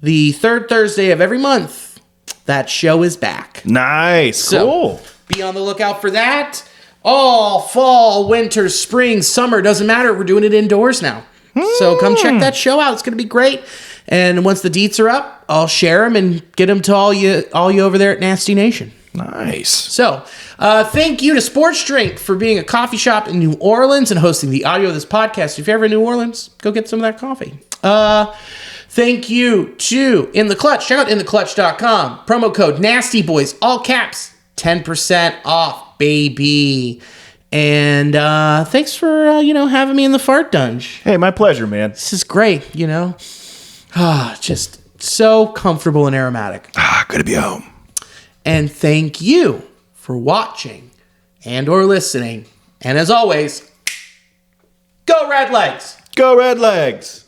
The 3rd Thursday of every month. That show is back. Nice. So, cool. be on the lookout for that. all fall, winter, spring, summer, doesn't matter. We're doing it indoors now. So come check that show out. It's going to be great. And once the deets are up, I'll share them and get them to all you over there at Nasty Nation. Nice. So, thank you to Sports Drink for being a coffee shop in New Orleans and hosting the audio of this podcast. If you're ever in New Orleans, go get some of that coffee. Thank you to In the Clutch. Check out intheclutch.com. Promo code NASTYBOYS, all caps, 10% off, baby. And thanks for having me in the fart dunge. Hey, my pleasure, man. This is great. Just so comfortable and aromatic. Good to be home. And thank you for watching and or listening. And as always, go Redlegs! Go Redlegs!